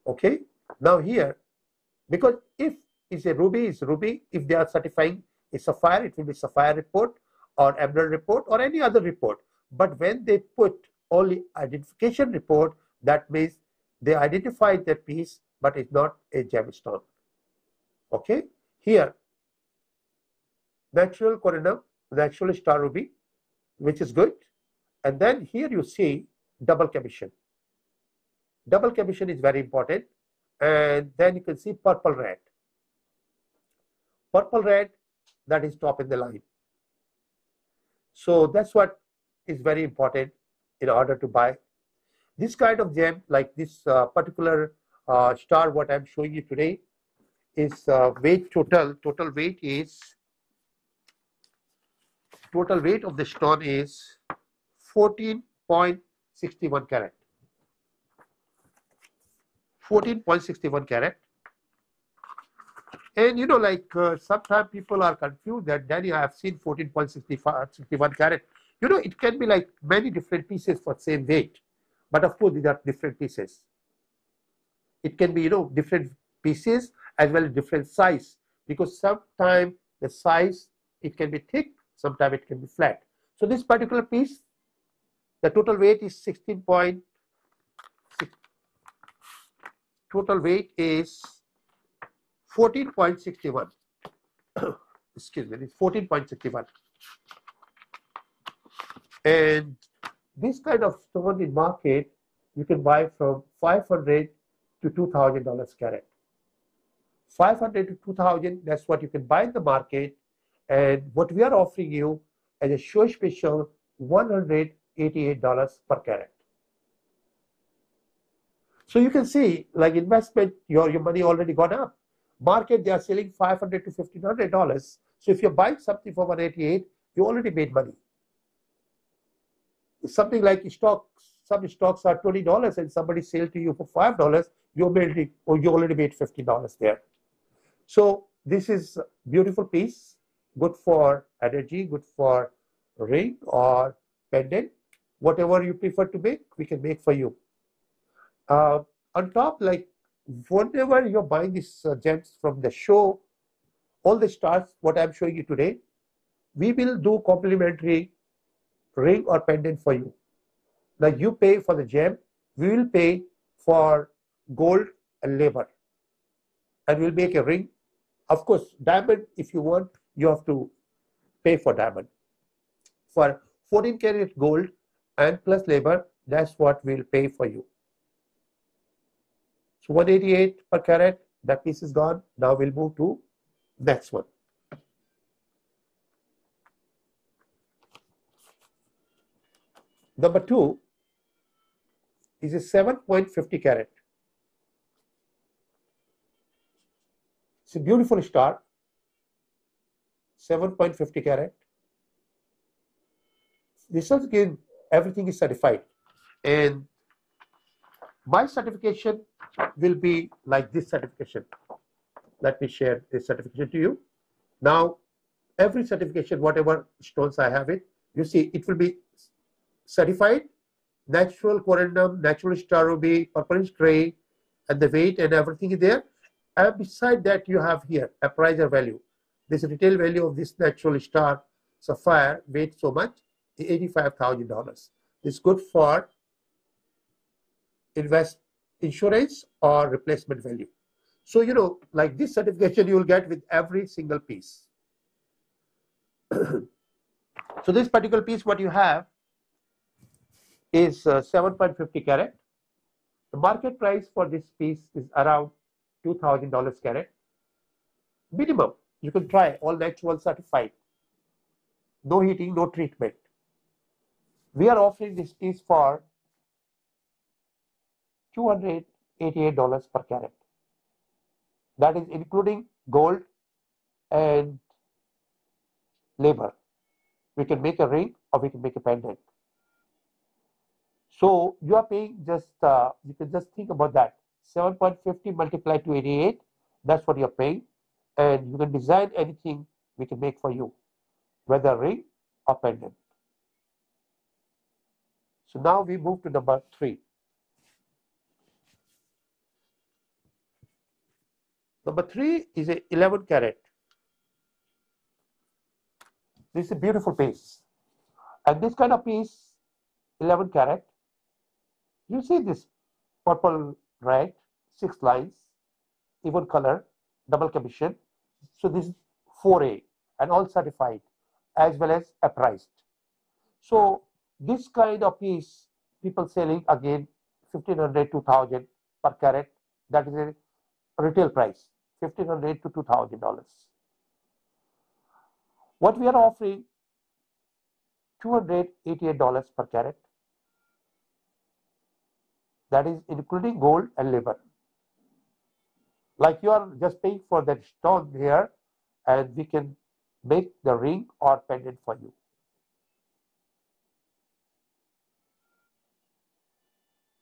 Okay. Now here, because if it's a ruby, it's ruby. If they are certifying a sapphire, it will be sapphire report or emerald report or any other report. But when they put only identification report, that means they identified that piece, but it's not a gemstone. Okay. Here, natural corundum, natural star ruby, which is good. And then here you see double commission. Double commission is very important. And then you can see purple red. Purple red, that is top in the line. So that's what is very important in order to buy this kind of gem. Like this particular star, what I'm showing you today, is weight total weight is, total weight of the stone is 14.61 carat. 14.61 carat. And you know, like sometimes people are confused that Danny, I have seen 14.61 carat. You know, it can be like many different pieces for same weight, but of course these are different pieces. It can be, you know, different pieces as well as different size, because sometimes the size, it can be thick, sometimes it can be flat. So this particular piece, the total weight is 16.6. Total weight is 14.61. Excuse me, it's 14.61. And this kind of stone in market, you can buy from $500 to $2,000 carat. 500 to 2,000, that's what you can buy in the market. And what we are offering you as a show special, $188 per carat. So you can see, like investment, your money already gone up. Market, they are selling $500 to $1,500. So if you're buying something for 188, you already made money. It's something like stocks. Some stocks are $20 and somebody sell to you for $5. You already made $50 there. So this is a beautiful piece, good for energy, good for ring or pendant, whatever you prefer to make, we can make for you. On top, like whenever you're buying these gems from the show, all the stars, what I'm showing you today, we will do complimentary ring or pendant for you. Like you pay for the gem, we will pay for gold and labor, and we'll make a ring. Of course, diamond, if you want, you have to pay for diamond. For 14 karat gold and plus labor, that's what we'll pay for you. So 188 per carat, that piece is gone. Now we'll move to next one. Number 2 is a 7.50 carat. It's a beautiful star, 7.50 carat. This is again, everything is certified. And my certification will be like this certification. Let me share this certification to you. Now, every certification, whatever stones I have it, you see, it will be certified, natural corundum, natural star ruby, purplish gray, and the weight and everything is there. And beside that, you have here appraiser value. This retail value of this natural star sapphire weight so much, $85,000. This is good for insurance or replacement value. So, you know, like this certification you will get with every single piece. So this particular piece, what you have is 7.50 carat. The market price for this piece is around $2,000 carat minimum. You can try, all natural certified. No heating, no treatment. We are offering this piece for $288 per carat. That is including gold and labor. We can make a ring or we can make a pendant. So you are paying just, you can just think about that. 7.50 multiplied to 88, that's what you're paying. And you can design anything we can make for you, whether ring or pendant. So now we move to number 3. Number 3 is a 11 carat. This is a beautiful piece. And this kind of piece, 11 carat, you see this purple, red, 6 lines, even color, double commission. So this is 4A and all certified as well as appraised. So this kind of piece, people selling again 1,500 to 2,000 per carat. That is a retail price, $1,500 to $2,000. What we are offering, $288 per carat. That is including gold and labor. Like you are just paying for that stone here, and we can make the ring or pendant for you.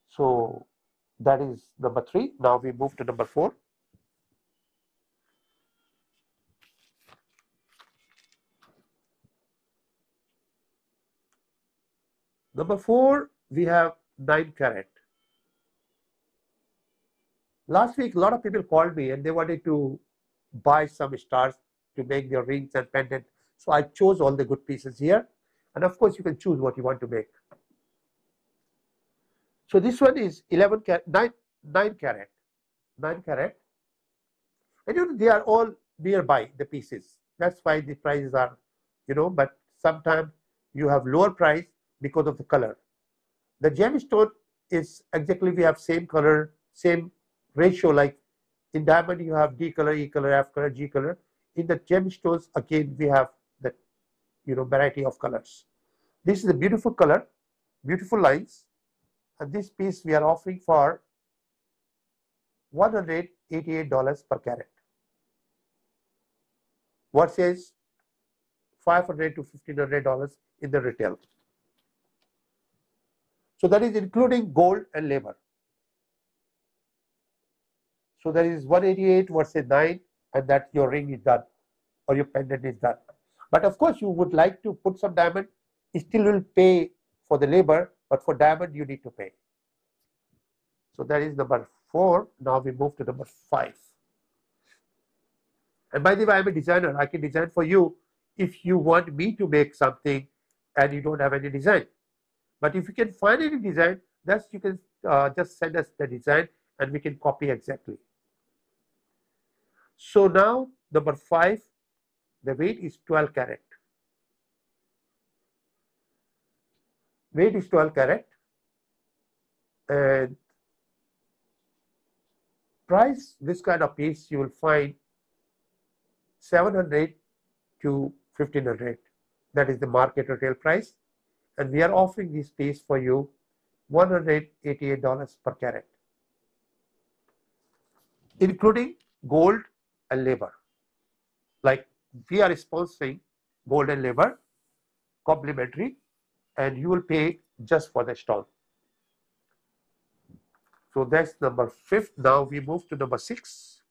So that is number 3. Now we move to number 4. Number 4, we have 9 carat. Last week, a lot of people called me and they wanted to buy some stars to make their rings and pendant. So I chose all the good pieces here. And of course, you can choose what you want to make. So this one is 11 carat, 9 carat. 9 carat. And you know, they are all nearby, the pieces. That's why the prices are, you know, but sometimes you have lower price because of the color. The gemstone is exactly, we have same color, same ratio, like in diamond you have D color, E color, F color, G color. In the gemstones, again, we have the, you know, variety of colors. This is a beautiful color, beautiful lines. And this piece we are offering for $188 per carat. Versus $500 to $1,500 in the retail. So that is including gold and labor. So there is 188 versus 9, and that your ring is done or your pendant is done. But of course, you would like to put some diamond, you still will pay for the labor, but for diamond you need to pay. So that is number 4. Now we move to number 5. And by the way, I'm a designer. I can design for you if you want me to make something and you don't have any design. But if you can find any design, that's you can just send us the design and we can copy exactly. So now number 5, the weight is 12 carat. Weight is 12 carat. And price, this kind of piece you will find 700 to 1,500. That is the market retail price. And we are offering this piece for you $188 per carat, including gold and labor. Like we are sponsoring gold and labor, complimentary, and you will pay just for the stone. So that's number 5. Now we move to number 6.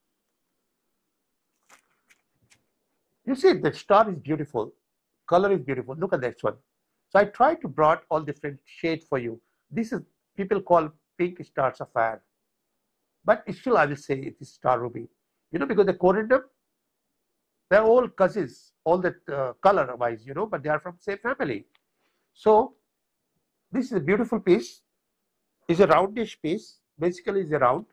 You see, the star is beautiful, color is beautiful. Look at this one. So I tried to brought all different shades for you. This is, people call pink star sapphire, but still I will say it is star ruby. You know, because the corundum, they're all cousins, all that color wise, you know, but they are from same family. So this is a beautiful piece. It's a roundish piece. Basically, it's a round.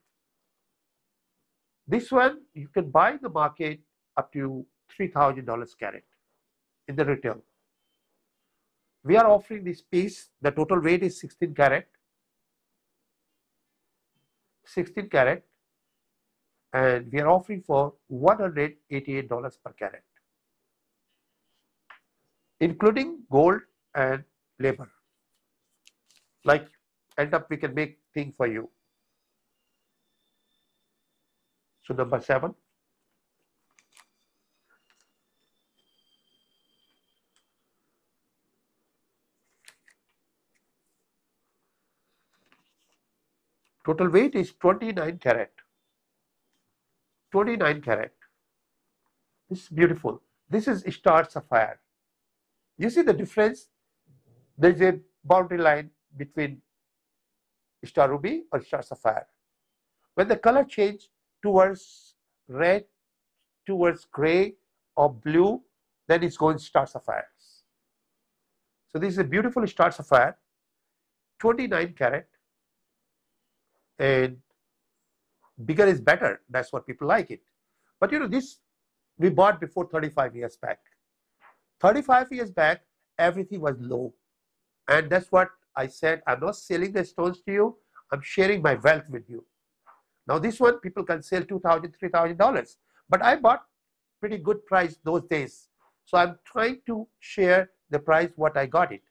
This one you can buy in the market up to $3,000 carat in the retail. We are offering this piece. The total weight is 16 carat. 16 carat. and we are offering for $188 per carat, including gold and labor. Like, end up we can make thing for you. So number 7. Total weight is 29 carat. 29 carat. This is beautiful. This is star sapphire. You see the difference? There is a boundary line between star ruby or star sapphire. When the color change towards red, towards gray or blue, then it's going star sapphires. So this is a beautiful star sapphire, 29 carat, and bigger is better. That's what people like it. But you know, this we bought before 35 years back. 35 years back, everything was low. And that's what I said. I'm not selling the stones to you. I'm sharing my wealth with you. Now this one, people can sell $2,000, $3,000. But I bought pretty good price those days. So I'm trying to share the price what I got it.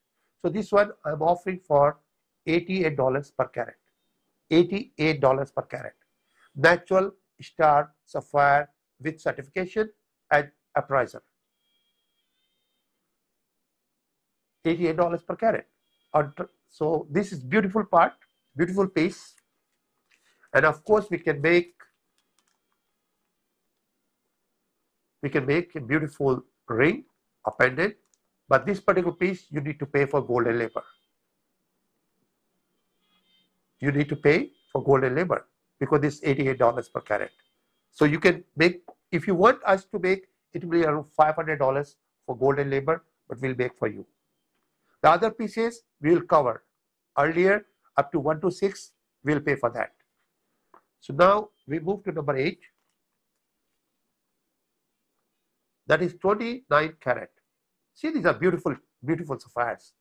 So this one I'm offering for $88 per carat. $88 per carat. Natural star sapphire with certification and appraiser. $88 per carat. So this is beautiful part, beautiful piece. And of course we can make a beautiful ring, a pendant, but this particular piece you need to pay for gold and labor. You need to pay for gold and labor because this is $88 per carat. So you can make, if you want us to make, it will be around $500 for gold and labor, but we'll make for you. The other pieces we will cover. Earlier, up to 1 to 6, we'll pay for that. So now we move to number 8. That is 29 carat. See, these are beautiful, beautiful sapphires.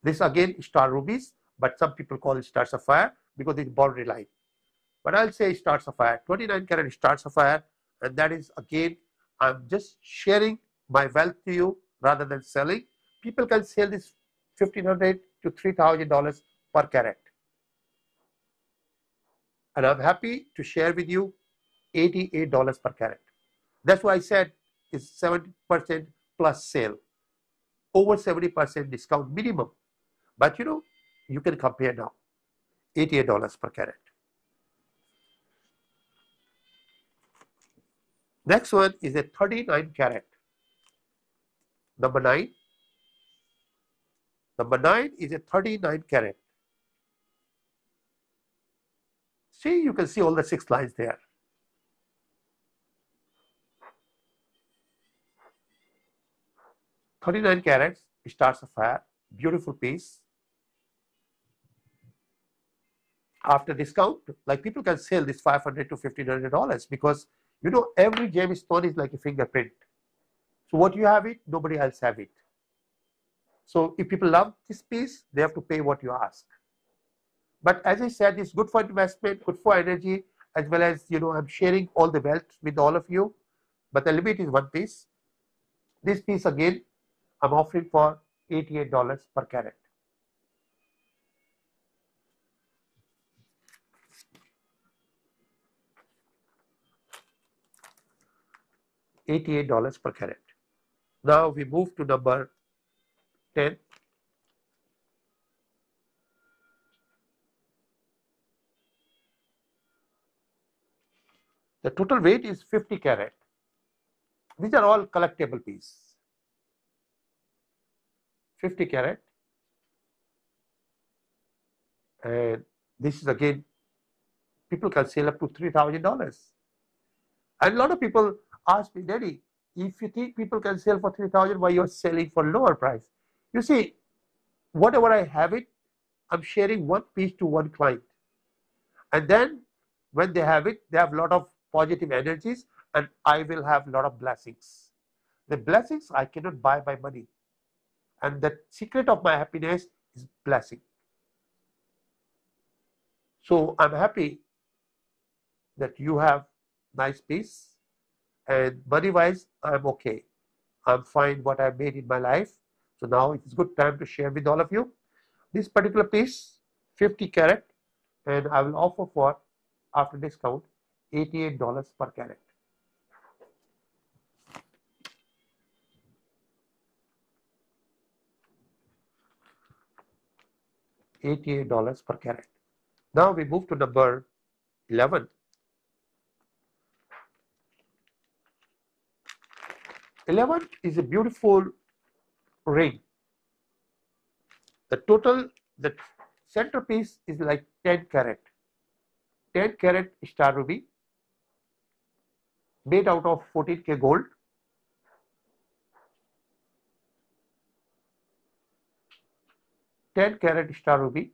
This again star rubies, but some people call it star sapphire because it's boundary line. But I'll say star sapphire, 29 carat star sapphire, and that is again, I'm just sharing my wealth to you rather than selling. People can sell this $1,500 to $3,000 per carat. And I'm happy to share with you $88 per carat. That's why I said it's 70% plus sale. Over 70% discount minimum. But you know, you can compare now. $88 per carat. Next one is a 39 carat. Number 9. Number 9 is a 39 carat. See, you can see all the 6 lines there. $39 carats, star sapphire, beautiful piece. After discount, like people can sell this $500 to $1,500 because you know every gemstone is like a fingerprint. So what you have it, nobody else have it. So if people love this piece, they have to pay what you ask. But as I said, it's good for investment, good for energy, as well as, you know, I'm sharing all the wealth with all of you. But the limit is 1 piece. This piece again, I'm offering for $88 per carat. $88 per carat. Now we move to number 10. The total weight is 50 carat. These are all collectible pieces. 50 carat. And this is again, people can sell up to $3,000. And a lot of people ask me, Daddy, if you think people can sell for $3,000, why you're selling for lower price? You see, whatever I have it, I'm sharing 1 piece to 1 client. And then when they have it, they have a lot of positive energies and I will have a lot of blessings. The blessings I cannot buy by money. And the secret of my happiness is blessing. So I'm happy that you have nice piece, and money-wise, I'm okay. I'm fine what I've made in my life. So now it's good time to share with all of you. This particular piece, 50 carat, and I will offer for, after discount, $88 per carat. $88 per carat. Now we move to number 11. 11 is a beautiful ring. The centerpiece is like 10 carat. 10 carat star ruby made out of 14K gold. $10 star ruby.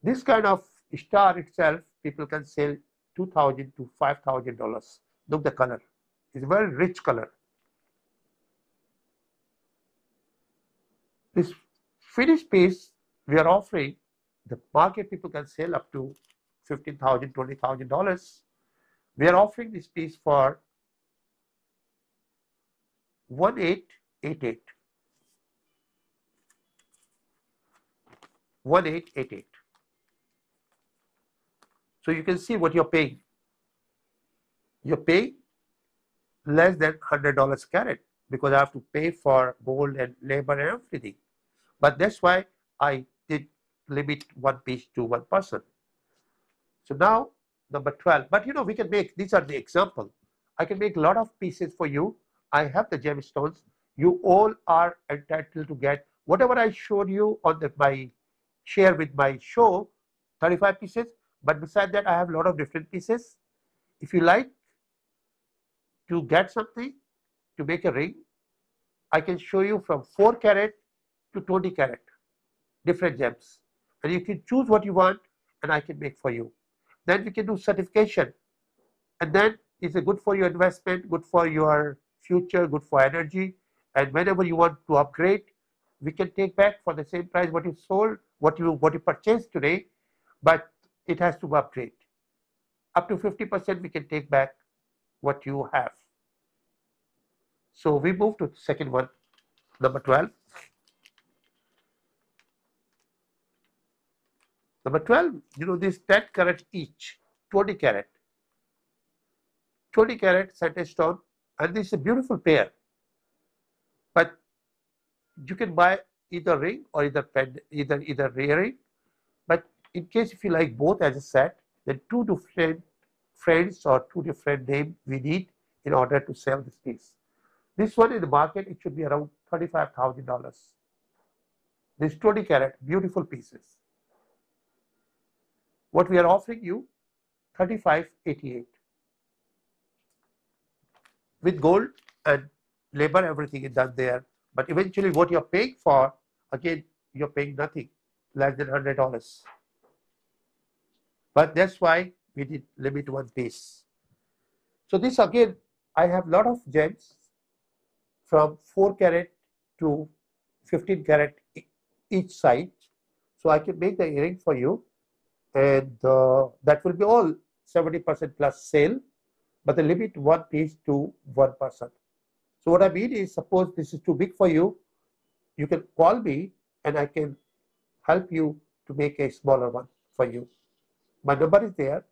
This kind of star itself, people can sell $2,000 to $5,000. Look the color. It's a very rich color. This finished piece we are offering, the market people can sell up to $15,000, $20,000. We are offering this piece for 1888. 1888. So you can see what you're paying. You're paying less than $100 carat because I have to pay for gold and labor and everything. But that's why I did limit one piece to one person. So now number 12. But you know, we can make, these are the example. I can make a lot of pieces for you. I have the gemstones. You all are entitled to get whatever I showed you on my share with my show, 35 pieces. But beside that, I have a lot of different pieces. If you like to get something to make a ring, I can show you from 4 carat to 20 carat, different gems. And you can choose what you want and I can make for you. Then we can do certification. And then it's a good for your investment, good for your future, good for energy. And whenever you want to upgrade, we can take back for the same price what you sold, what you purchased today, but it has to upgrade. Up to 50% we can take back what you have. So we move to the second one, number 12. Number 12, you know, this 10 carat each, 20 carat. 20 carat center stone, and this is a beautiful pair. But you can buy either ring or either ring. But in case if you like both as a set, then 2 different friends or 2 different names we need in order to sell this piece. This one in the market, it should be around $35,000. This 20 carat, beautiful pieces. What we are offering you, $35.88. With gold and labor, everything is done there. But eventually what you're paying for, again, you're paying nothing, less than $100. But that's why we did limit one piece. So this again, I have a lot of gems from 4 carat to 15 carat each side. So I can make the earring for you, and that will be all 70% plus sale, but the limit one piece to one person. So what I mean is, suppose this is too big for you, you can call me and I can help you to make a smaller one for you. My number is there,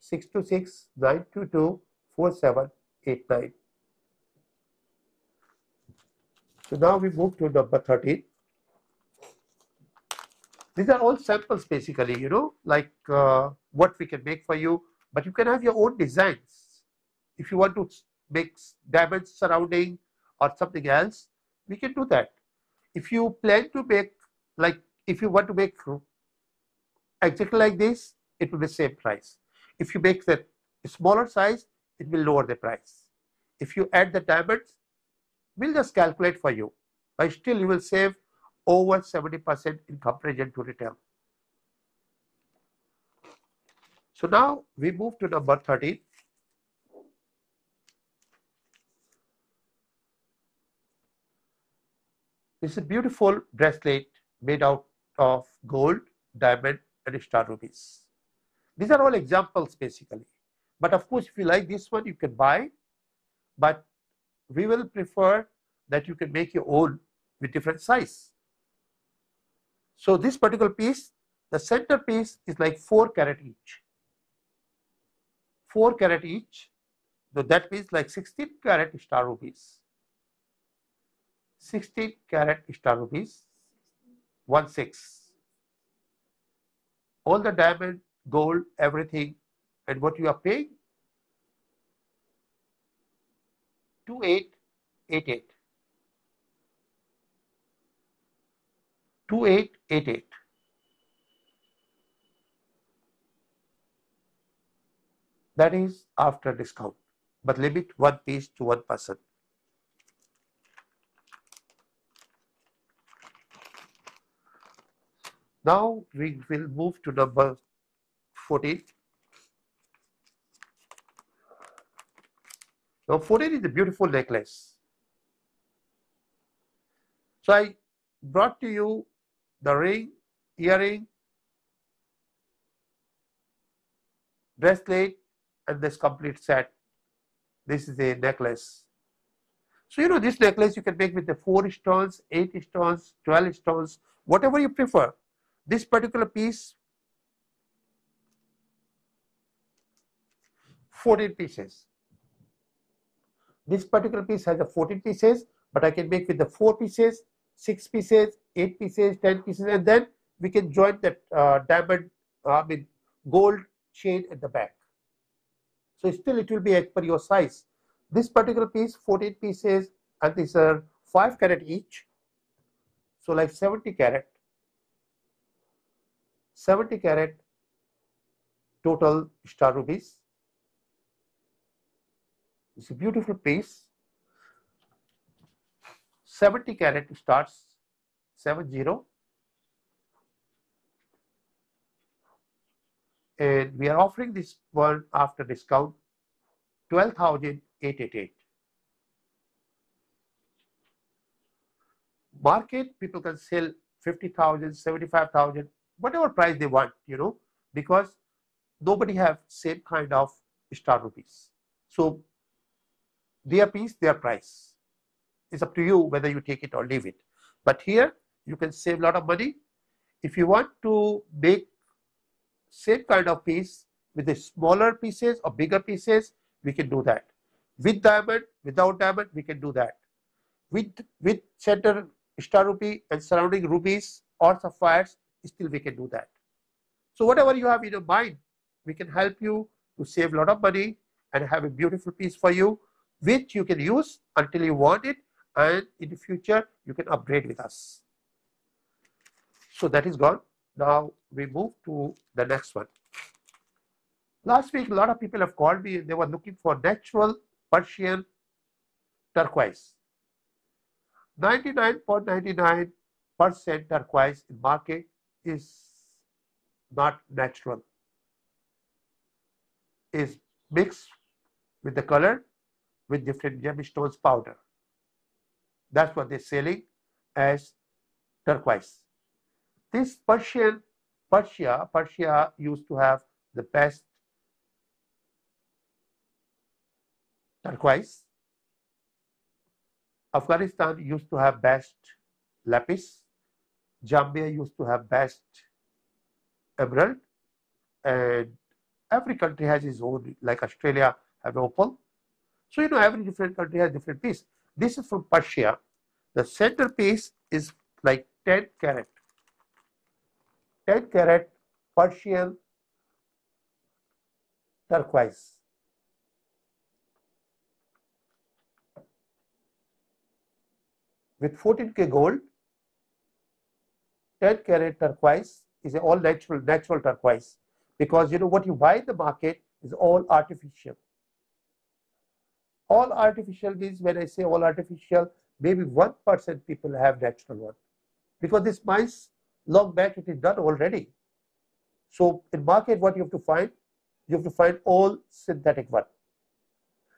626-922-4789. So now we move to number 13. These are all samples basically, you know, like what we can make for you, but you can have your own designs. If you want to make diamonds surrounding or something else, we can do that. If you plan to make, like if you want to make exactly like this, it will be the same price. If you make the smaller size, it will lower the price. If you add the diamonds, we'll just calculate for you, but still you will save over 70% in comparison to retail. So now we move to number 13. This is a beautiful bracelet made out of gold, diamond, and star rubies. These are all examples basically. But of course, if you like this one, you can buy. But we will prefer that you can make your own with different size. So this particular piece, the center piece is like 4 carat each. 4 carat each. So that means like 16 carat star rupees. 16 carat star rupees. 1/6. All the diamond, gold, everything, and what you are paying? 2888. 2888. That is after discount, but limit 1 piece to 1 person. Now we will move to number 14. Now 14 is a beautiful necklace. So I brought to you the ring, earring, bracelet, and this complete set. This is a necklace. So you know this necklace you can make with the 4 stones, 8 stones, 12 stones, whatever you prefer. This particular piece, 14 pieces. This particular piece has a 14 pieces, but I can make with the 4 pieces, 6 pieces, 8 pieces, 10 pieces, and then we can join that diamond, gold chain at the back. So still it will be as per your size. This particular piece, 14 pieces, and these are 5 carat each. So like 70 carat. 70 carat total star rupees. It's a beautiful piece. 70 carat starts 70, and we are offering this one after discount 12,888. Market people can sell 50,000, 75,000, whatever price they want, you know, because nobody have same kind of star rupees. So their piece, their price. It's up to you whether you take it or leave it. But here you can save a lot of money. If you want to make same kind of piece with the smaller pieces or bigger pieces, we can do that. With diamond, without diamond, we can do that. With center star rupee and surrounding rubies or sapphires, still we can do that. So whatever you have in your mind, we can help you to save a lot of money and have a beautiful piece for you, which you can use until you want it, and in the future you can upgrade with us. So that is gone. Now we move to the next one. Last week, a lot of people have called me and they were looking for natural Persian turquoise. 99.99% turquoise in market is not natural. Is mixed with the color with different gemstones powder. That's what they're selling as turquoise. This Persia used to have the best turquoise. Afghanistan used to have best lapis. Zambia used to have best emerald, and every country has its own, like Australia have opal. So you know every different country has different piece. This is from Persia. The center piece is like 10 carat. 10 carat Persian turquoise. With 14K gold, 10 carat turquoise is all natural turquoise, because you know what you buy in the market is all artificial. All artificial means, when I say all artificial, maybe 1% people have natural one, because this mines long back it is done already. So in market what you have to find? You have to find all synthetic one.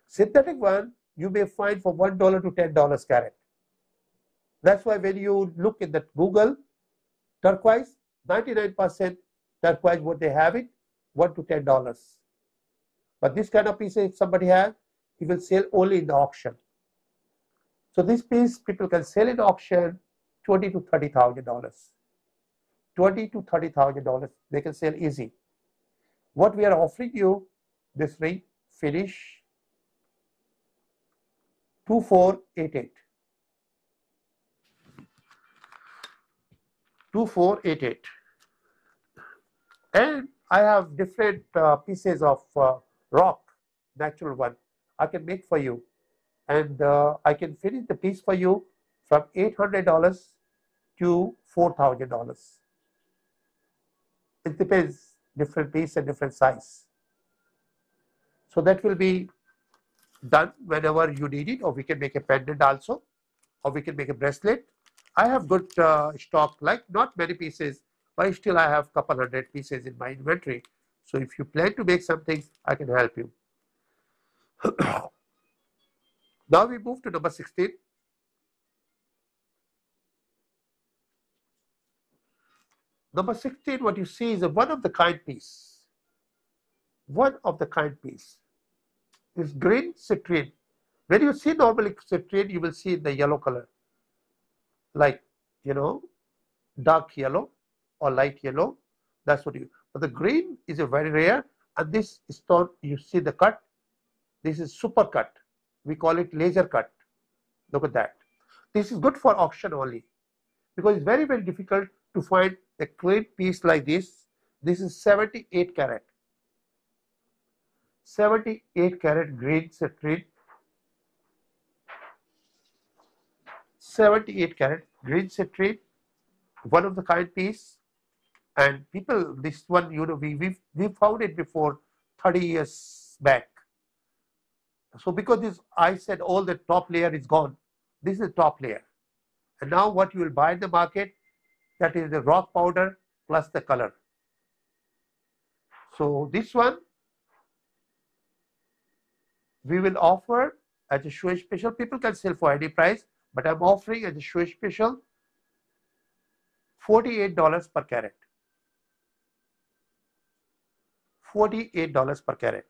Synthetic one you may find for $1 to $10 carat. That's why when you look at that Google turquoise, 99% turquoise what they have it, $1 to $10. But this kind of piece, if somebody has, he will sell only in the auction. So this piece people can sell in auction $20 to $30,000. $20 to $30,000 they can sell easy. What we are offering you, this ring finish 2488. 2488. And I have different pieces of rock, natural one, I can make for you. And I can finish the piece for you from $800 to $4,000. It depends, different piece and different size. So that will be done whenever you need it, or we can make a pendant also, or we can make a bracelet. I have good stock, like not many pieces, but still I have couple hundred pieces in my inventory. So if you plan to make something, I can help you. Now we move to number 16. Number 16, what you see is a one of the kind piece. One of the kind piece. This green citrine. When you see normally citrine, you will see in the yellow color, like, you know, dark yellow or light yellow. That's what you. But the green is a very rare, and this stone, you see the cut. This is super cut. We call it laser cut. Look at that. This is good for auction only, because it's very, very difficult to find a clean piece like this. This is 78 carat. 78 carat green citrine. 78 carat green citrine. One of the kind piece. And people, this one, you know, we found it before 30 years back. So because this, I said all the top layer is gone. This is the top layer. And now what you will buy in the market, that is the rock powder plus the color. So this one, we will offer as a Chuyen special. People can sell for any price, but I'm offering as a Chuyen special $48 per carat. $48 per carat.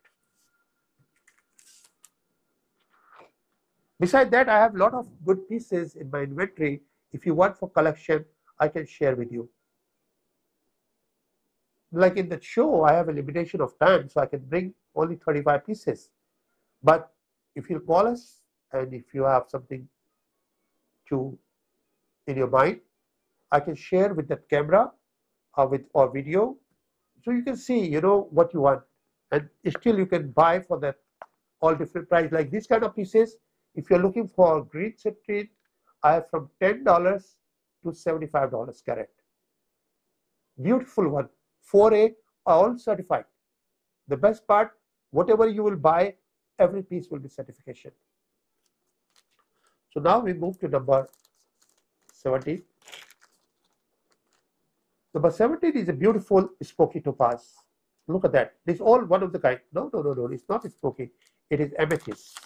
Besides that, I have a lot of good pieces in my inventory. If you want for collection, I can share with you. Like in the show, I have a limitation of time, so I can bring only 35 pieces. But if you call us and if you have something to in your mind, I can share with that camera or with or video, so you can see, you know, what you want, and still you can buy for that all different price. Like this kind of pieces, if you're looking for green citrine, I have from $10 to $75 carat. Beautiful one, 4A, all certified. The best part, whatever you will buy, every piece will be certification. So now we move to number 17. Number 17 is a beautiful spooky topaz. Look at that. This is all one of the kind. No, it's not spooky. It is amethyst.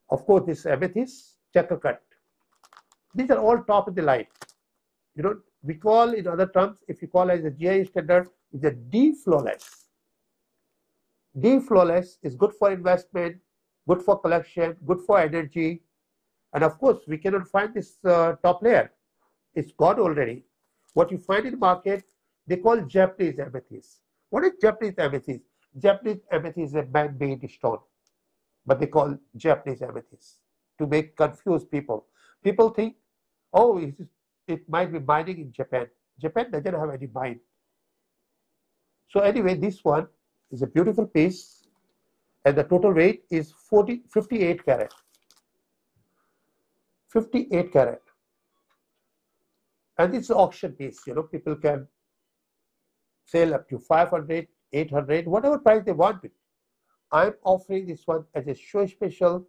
Of course, this amethyst, checker cut. These are all top of the line. You know, we call in other terms, if you call as a GIA standard, it's a D flawless. D flawless is good for investment, good for collection, good for energy. And of course, we cannot find this top layer. It's gone already. What you find in the market, they call Japanese amethyst. What is Japanese amethyst? Japanese amethyst is a man-made stone, but they call Japanese amethyst to make confuse people. People think, oh, it might be mining in Japan. Japan doesn't have any mine. So anyway, this one is a beautiful piece, and the total weight is 58 carat. 58 carat. And it's an auction piece, you know, people can sell up to 500, 800, whatever price they want it. I'm offering this one as a show special,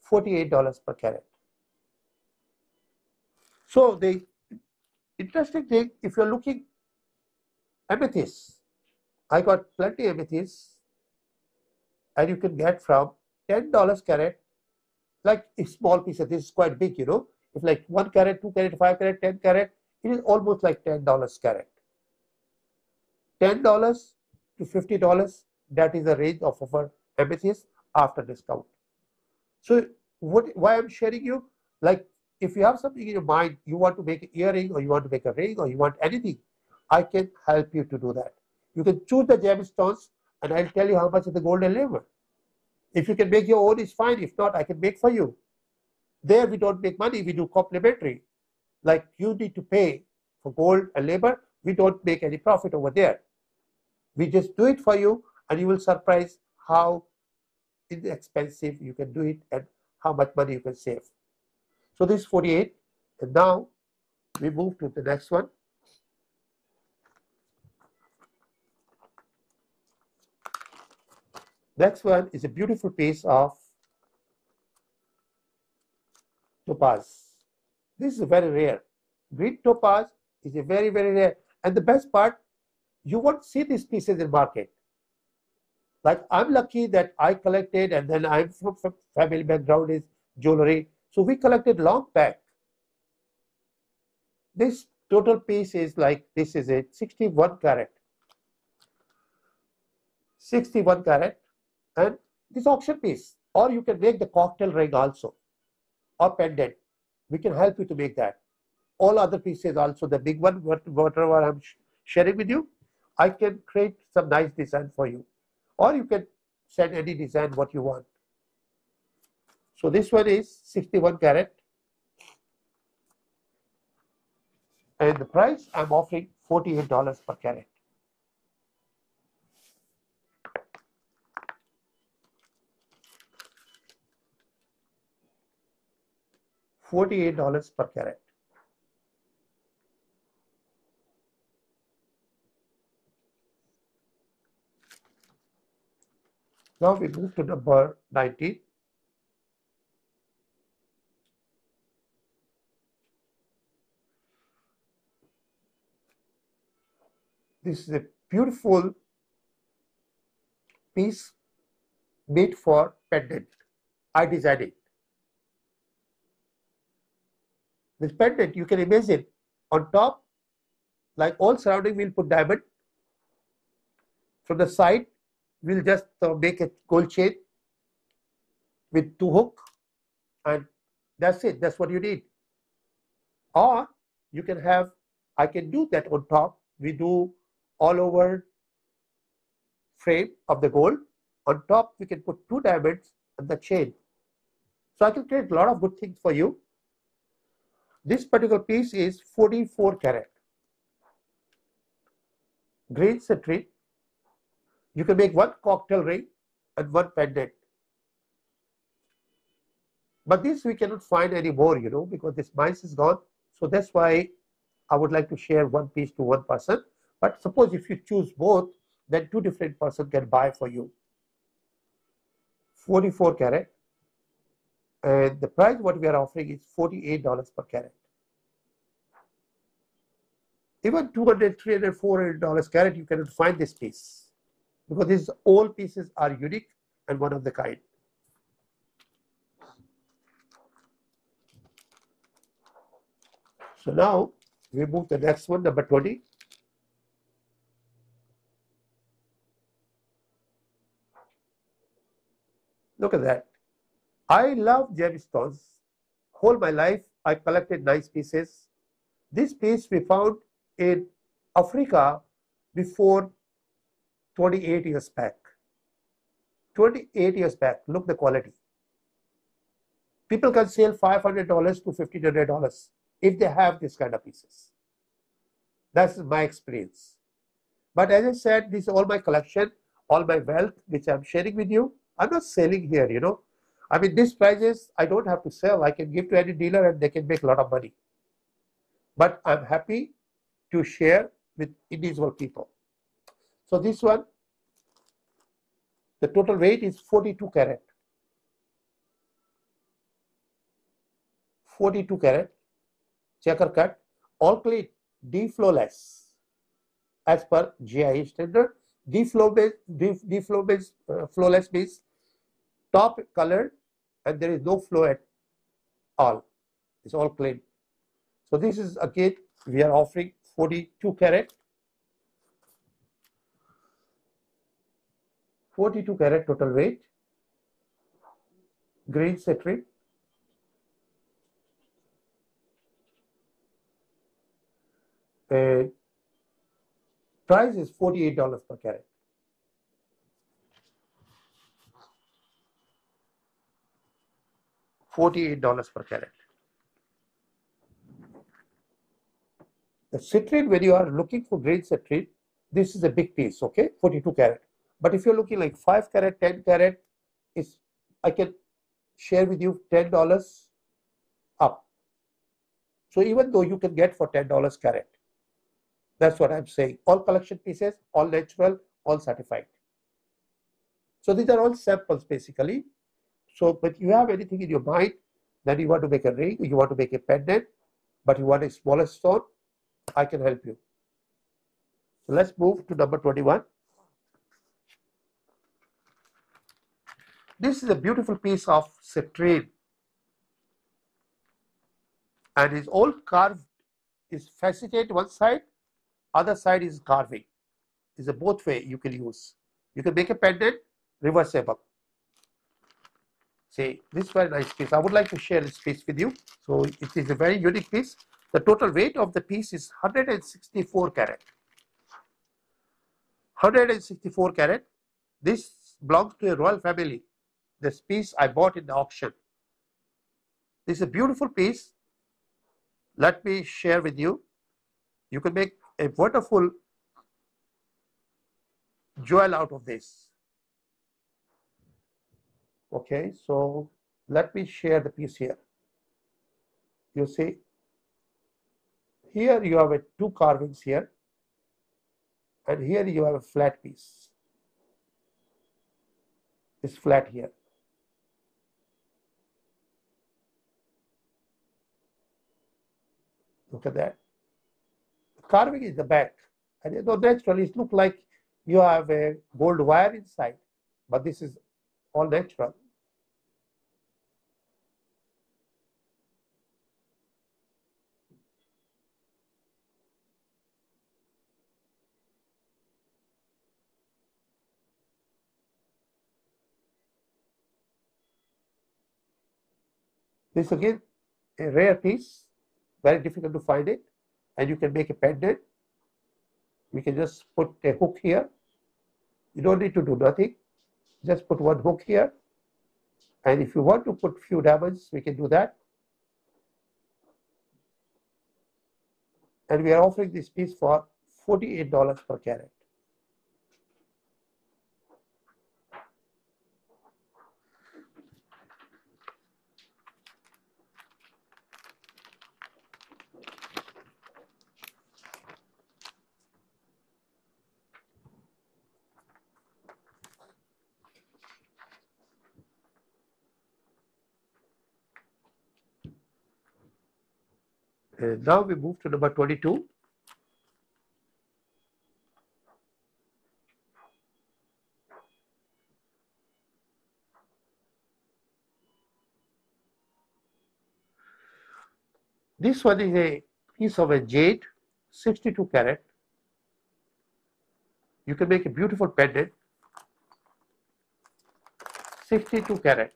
$48 per carat. So the interesting thing, if you're looking amethyst, I got plenty amethyst, and you can get from $10 carat, like a small piece of this is quite big, you know. If like 1 carat, 2 carat, 5 carat, 10 carat, it is almost like $10 carat. $10 to $50. That is the range of our amethyst after discount. So why I'm sharing you, like if you have something in your mind, you want to make an earring or you want to make a ring or you want anything, I can help you to do that. You can choose the gemstones and I'll tell you how much is the gold and labor. If you can make your own, it's fine. If not, I can make for you. There we don't make money, we do complementary. Like you need to pay for gold and labor, we don't make any profit over there. We just do it for you and you will surprise how inexpensive you can do it and how much money you can save. So this is 48, and now we move to the next one. Next one is a beautiful piece of topaz. This is very rare. Green topaz is a very, very rare. And the best part, you won't see these pieces in the market. Like I'm lucky that I collected, and then I'm from family background is jewelry. So we collected long back. This total piece is like, this is a 61 carat. 61 carat. And this auction piece. Or you can make the cocktail ring also. Or pendant. We can help you to make that. All other pieces also, the big one, whatever I'm sharing with you, I can create some nice design for you. Or you can send any design what you want. So this one is 61 carat. And the price I'm offering $48 per carat. $48 per carat. Now we move to number 19. This is a beautiful piece made for pendant. I designed it. This pendant, you can imagine on top, like all surrounding, we'll put diamond. From the side, we'll just make a gold chain with 2 hooks, and that's it. That's what you need. Or you can have, I can do that on top. We do all over frame of the gold. On top, we can put 2 diamonds and the chain. So I can create a lot of good things for you. This particular piece is 44 carat. Green citrine. You can make 1 cocktail ring and 1 pendant. But this we cannot find anymore, you know, because this mice is gone. So that's why I would like to share 1 piece to 1 person. But suppose if you choose both, then 2 different persons can buy for you. 44 carat. And the price what we are offering is $48 per carat. Even $200, $300, $400 carat, you cannot find this piece. Because these all pieces are unique and one of the kind. So now we move to the next one, number 20. Look at that. I love gemstones. Whole my life, I collected nice pieces. This piece we found in Africa before 28 years back. 28 years back. Look the quality. People can sell $500 to $1,500 if they have this kind of pieces. That's my experience. But as I said, this is all my collection, all my wealth, which I'm sharing with you. I'm not selling here, you know. I mean, these prices, I don't have to sell. I can give to any dealer and they can make a lot of money. But I'm happy to share with individual people. So this one, the total weight is 42 carat. 42 carat, checker cut, all clean, deflawless. As per GIA standard, deflawless means top colored and there is no flow at all. It's all clean. So this is again, we are offering 42 carat. 42 carat total weight, green citrine, and price is $48 per carat. $48 per carat. The citrine, when you are looking for green citrine, this is a big piece, okay, 42 carat. But if you're looking like 5 carat, 10 carat, I can share with you $10 up. So even though you can get for $10 carat, that's what I'm saying. All collection pieces, all natural, all certified. So these are all samples basically. So, but you have anything in your mind that you want to make a ring, you want to make a pendant, but you want a smaller stone, I can help you. So let's move to number 21. This is a beautiful piece of citrine, and it's all carved, is faceted one side, other side is carving. It's a both way you can use. You can make a pendant, reversible. See, this is a very nice piece. I would like to share this piece with you. So it is a very unique piece. The total weight of the piece is 164 carat. 164 carat. This belongs to a royal family. This piece I bought in the auction. This is a beautiful piece. Let me share with you. You can make a wonderful jewel out of this. Okay, so let me share the piece here. You see, here you have two carvings here, and here you have a flat piece. It's flat here. Look at that. The carving is the back, and you know, naturally it looks like you have a gold wire inside, but this is all natural. This again a rare piece, very difficult to find it, and you can make a pendant. We can just put a hook here. You don't need to do nothing. Just put one hook here, and if you want to put few diamonds, we can do that. And we are offering this piece for $48 per carat. And now we move to number 22. This one is a piece of a jade, 62 carat. You can make a beautiful pendant, 62 carat.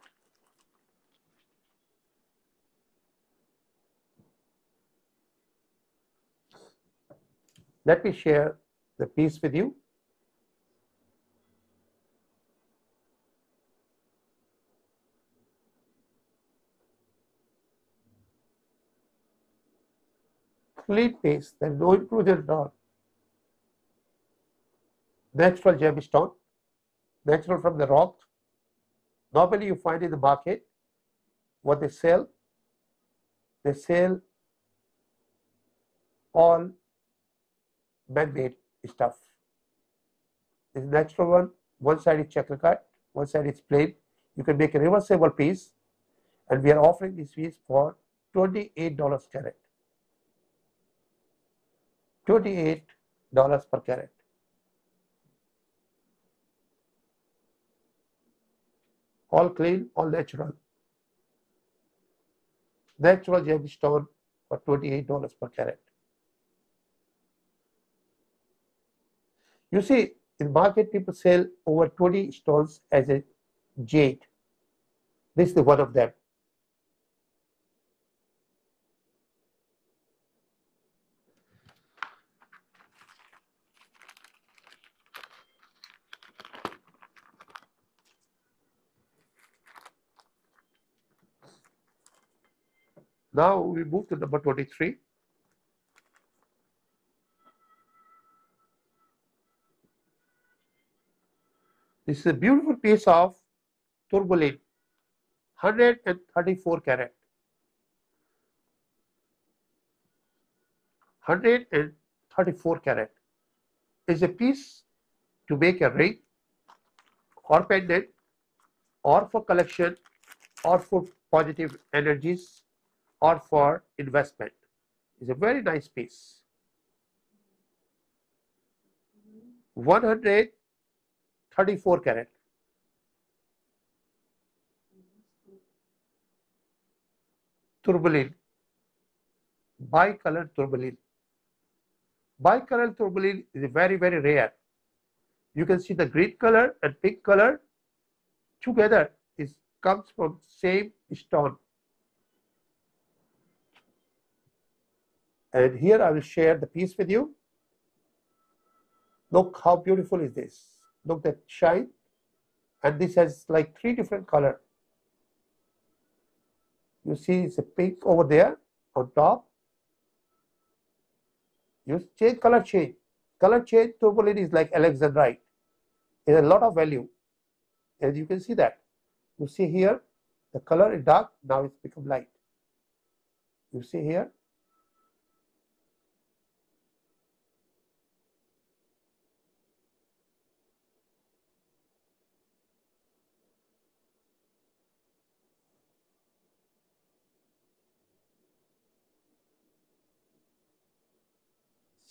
Let me share the piece with you. Clean piece, there is no intrusion at all. Natural gemstone, natural from the rock. Normally you find in the market what they sell all man-made stuff. This natural one, one side is checker cut, one side is plain. You can make a reversible piece, and we are offering this piece for $28 carat. $28 per carat. All clean, all natural. Natural gemstone for $28 per carat. You see, In market, people sell over 20 stones as a jade. This is one of them. Now we move to number 23. This is a beautiful piece of tourmaline, 134 carat. 134 carat is a piece to make a ring or pendant or for collection or for positive energies or for investment. It's a very nice piece. 134 carat. Tourmaline, bicolor tourmaline. Bicolor tourmaline is very, very rare. You can see the green color and pink color together comes from same stone. And here I will share the piece with you. Look how beautiful is this. Look at shine. And this has like 3 different colors. You see it's a pink over there on top. You change color change. Color change tourmaline is like alexandrite. It has a lot of value. And you can see that. You see here, the color is dark, now it's become light. You see here.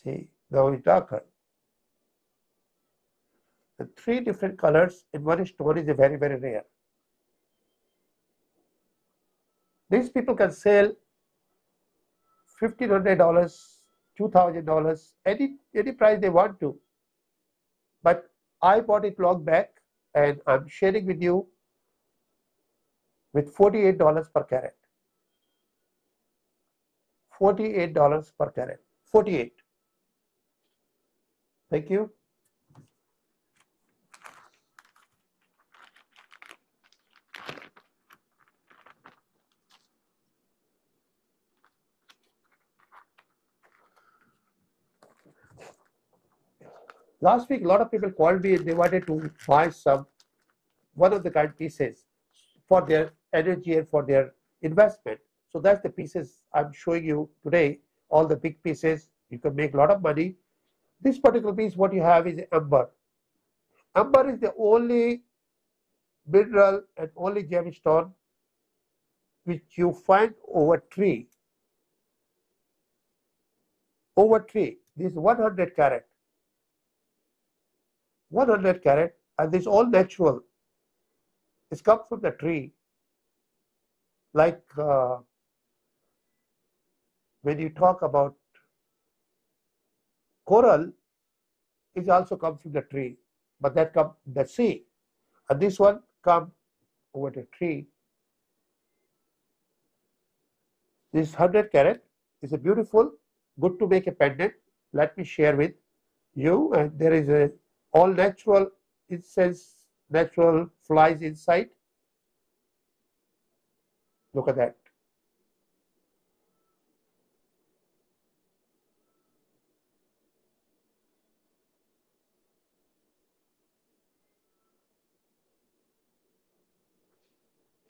See, now it's darker. The 3 different colors in one stone is a very, very rare. These people can sell $1,500, $2,000, any price they want to. But I bought it long back and I'm sharing with you with $48 per carat. $48 per carat. 48. Thank you. Last week, a lot of people called me and they wanted to buy one of the kind pieces for their energy and for their investment. So that's the pieces I'm showing you today. All the big pieces, you can make a lot of money. This particular piece, what you have is amber. Amber is the only mineral and only gemstone which you find over tree. Over tree. This is 100 carat. 100 carat, and this is all natural. It's come from the tree. Like when you talk about coral, it also comes from the tree, but that comes from the sea. And this one comes over the tree. This 100 carat is a beautiful, good to make a pendant. Let me share with you. And there is a all natural, it says natural flies inside. Look at that.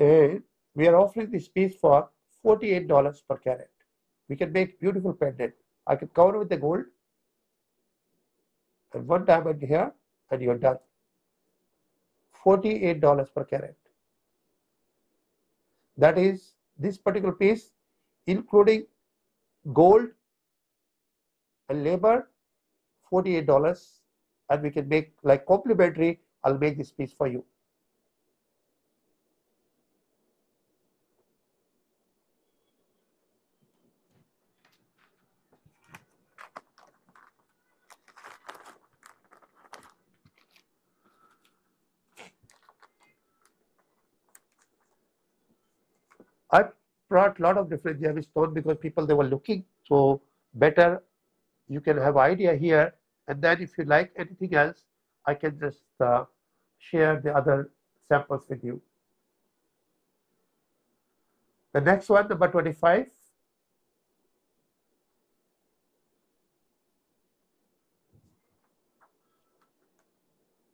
And we are offering this piece for $48 per carat. We can make beautiful pendant. I can cover with the gold and one diamond here, and you're done. $48 per carat. That is this particular piece, including gold and labor, $48. And we can make like complimentary, I'll make this piece for you. brought a lot of different gemstones because people, they were looking. So better you can have idea here, and then if you like anything else, I can just share the other samples with you. The next one, number 25.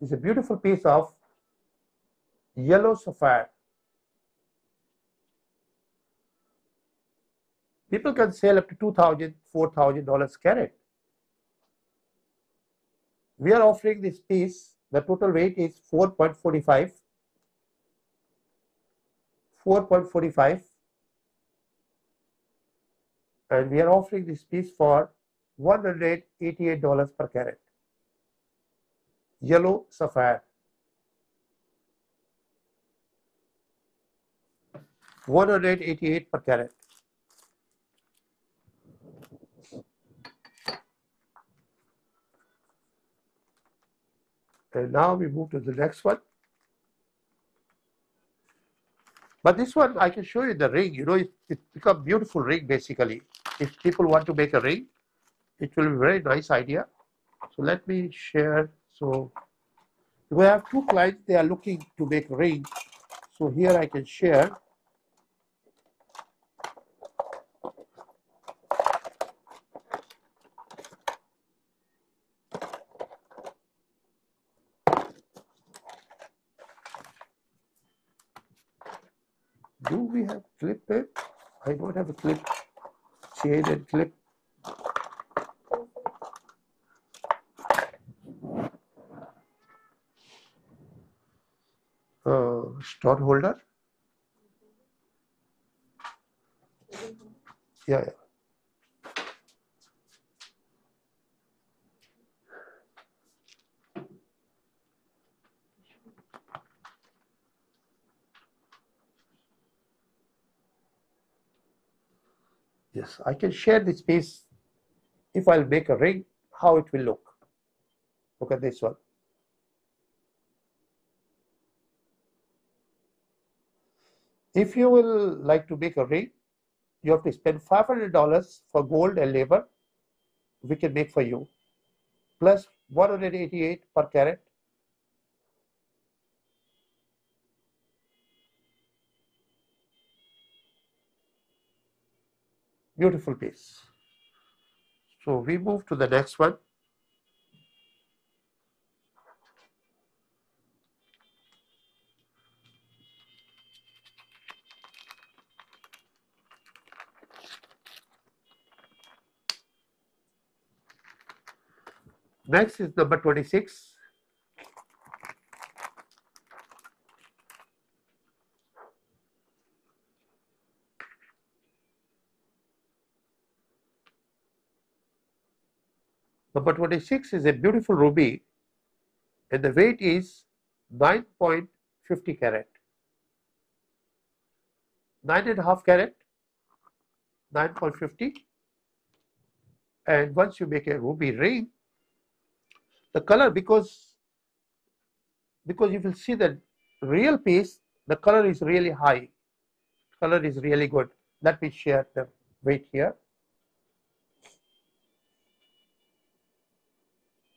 Is a beautiful piece of yellow sapphire. People can sell up to $2,000, $4,000 carat. We are offering this piece, the total weight is 4.45, and we are offering this piece for $188 per carat. Yellow sapphire, $188 per carat. And now we move to the next one. But this one, I can show you the ring. You know, it becomes beautiful ring basically. If people want to make a ring, it will be a very nice idea. So let me share. So we have two clients, they are looking to make a ring. So here I can share. Do we have clip it? I don't have a clip, chain and clip. Stone holder. Yeah. Yes, I can share this piece. If I'll make a ring, how it will look. Look at this one. If you will like to make a ring, you have to spend $500 for gold and labor. We can make for you, plus 188 per carat. Beautiful piece. So we move to the next one. Next is number 26. Number 26 is a beautiful ruby, and the weight is 9.50 carat. 9.5 carat, 9.50. And once you make a ruby ring, the color, because you will see that real piece, the color is really high. Color is really good. Let me share the weight here.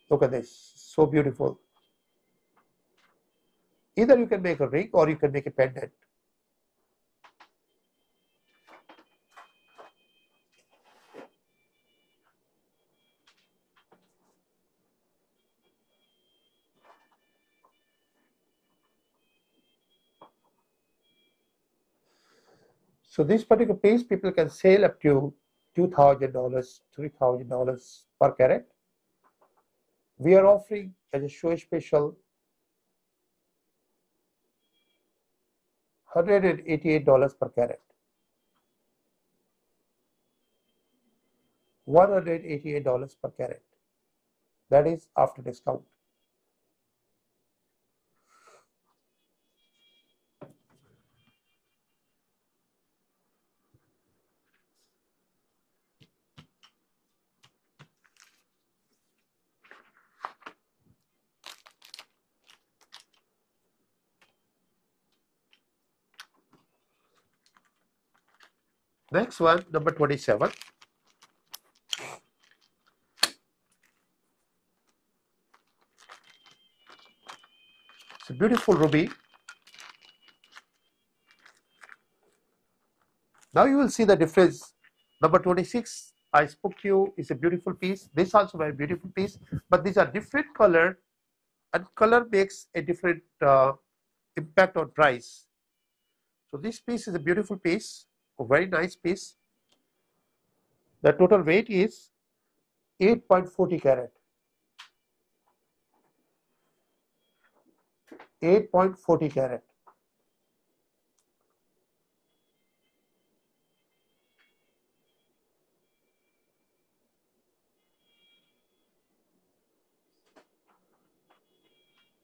Look at this, so beautiful. Either you can make a ring or you can make a pendant. So this particular piece, people can sell up to $2,000, $3,000 per carat. We are offering as a show special $188 per carat. $188 per carat. That is after discount. Next one, number 27. It's a beautiful ruby. Now you will see the difference. Number 26, I spoke to you, is a beautiful piece. This also very beautiful piece, but these are different color, and color makes a different impact on price. So this piece is a beautiful piece, a very nice piece. The total weight is 8.40 carat. 8.40 carat.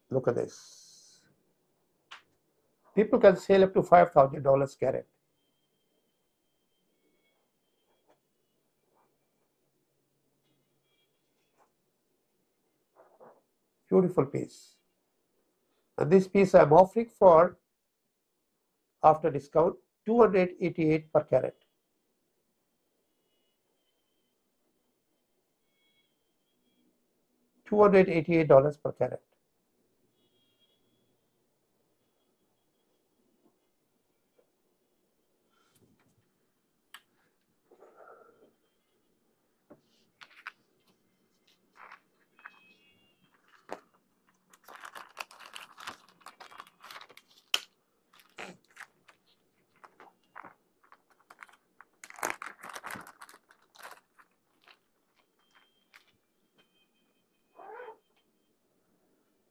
Look at this. People can sell up to $5,000 carat. Beautiful piece. And this piece I am offering for, after discount, $288 per carat. $288 per carat.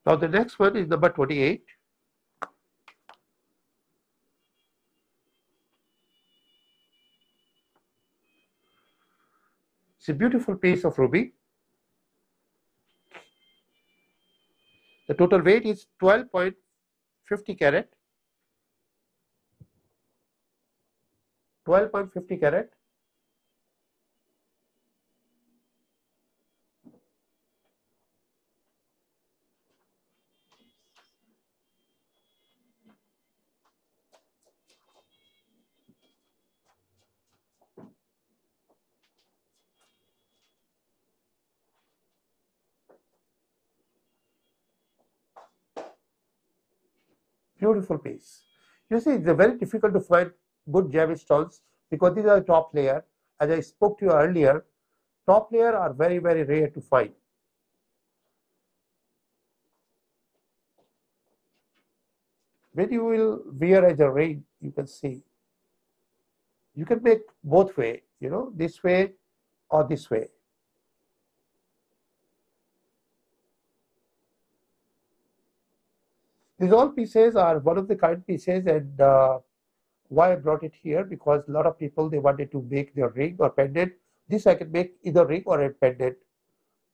Now the next one is number 28. It's a beautiful piece of ruby. The total weight is 12.50 carat. 12.50 carat. Beautiful piece. You see, it's very difficult to find good gemstones because these are top layer. As I spoke to you earlier, top layer are very, very rare to find. When you will wear as a ring, you can see. You can make both way, you know, this way or this way. These all pieces are one of the kind pieces, and why I brought it here, because a lot of people, they wanted to make their ring or pendant. This I can make either ring or a pendant.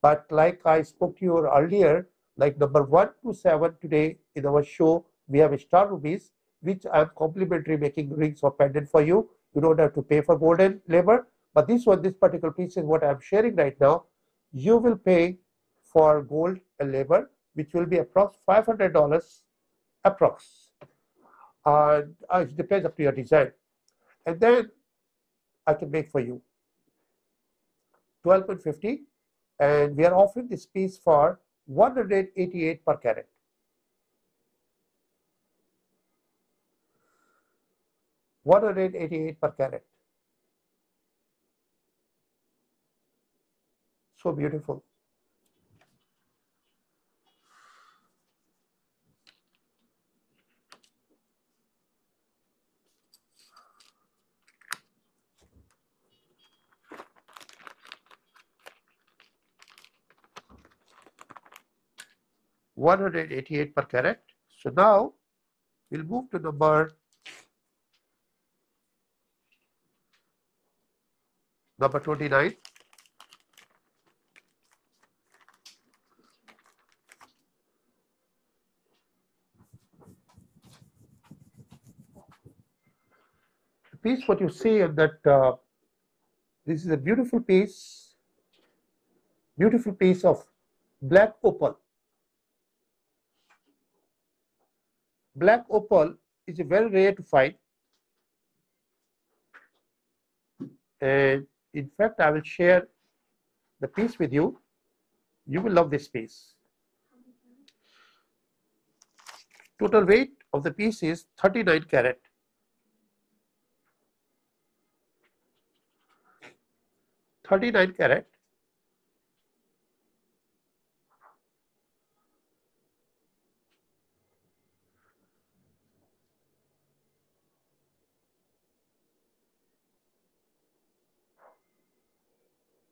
But like I spoke to you earlier, like number 1 to 7 today in our show, we have star rubies, which I'm complimentary making rings or pendant for you. You don't have to pay for gold and labor. But this one, this particular piece is what I'm sharing right now. You will pay for gold and labor, which will be approx $500 approx. It depends up to your design. And then I can make for you 12.50, and we are offering this piece for 188 per carat. 188 per carat. So beautiful. $188 per carat. So now we'll move to number 29. The piece what you see in that, this is a beautiful piece of black opal. Black opal is very rare to find. And in fact, I will share the piece with you. You will love this piece. Total weight of the piece is 39 carat. 39 carat.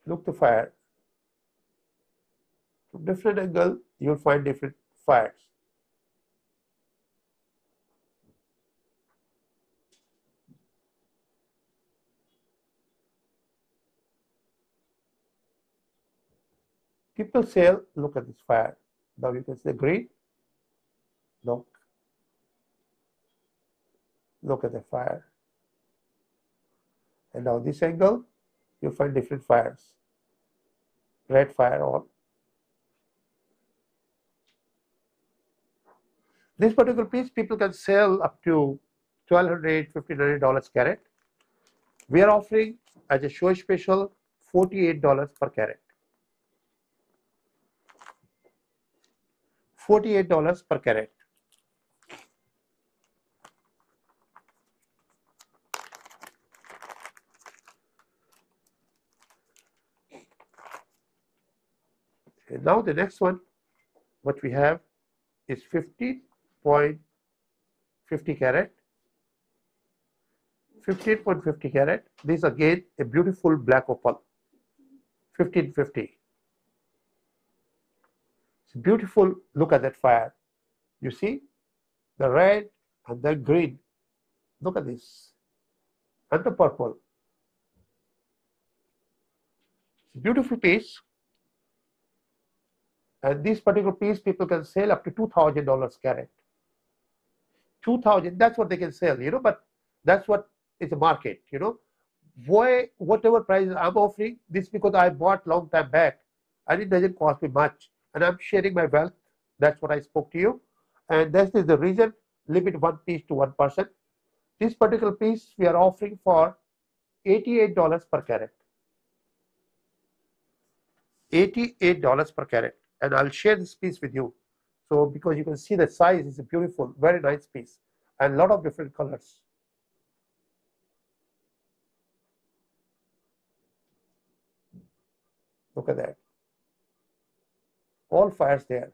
Look the fire. From different angle, you will find different fires. People say, look at this fire. Now you can see the green. Look. Look at the fire. And now this angle, you find different fires. Red fire on. This particular piece, people can sell up to $1,200, $1,500 carat. We are offering as a show special $48 per carat. $48 per carat. And now the next one, what we have is 15.50 carat. 15.50 carat. This is again a beautiful black opal. 1550. It's beautiful. Look at that fire. You see the red and the green. Look at this. And the purple. It's a beautiful piece. And this particular piece, people can sell up to $2,000 carat. 2,000, that's what they can sell, you know, but that's what is the market, you know. Why, whatever price I'm offering, this because I bought long time back and it doesn't cost me much. And I'm sharing my wealth. That's what I spoke to you. And that is the reason, limit one piece to one person. This particular piece we are offering for $88 per carat. $88 per carat. And I'll share this piece with you. So because you can see the size is a beautiful, very nice piece and a lot of different colors. Look at that. All fires there.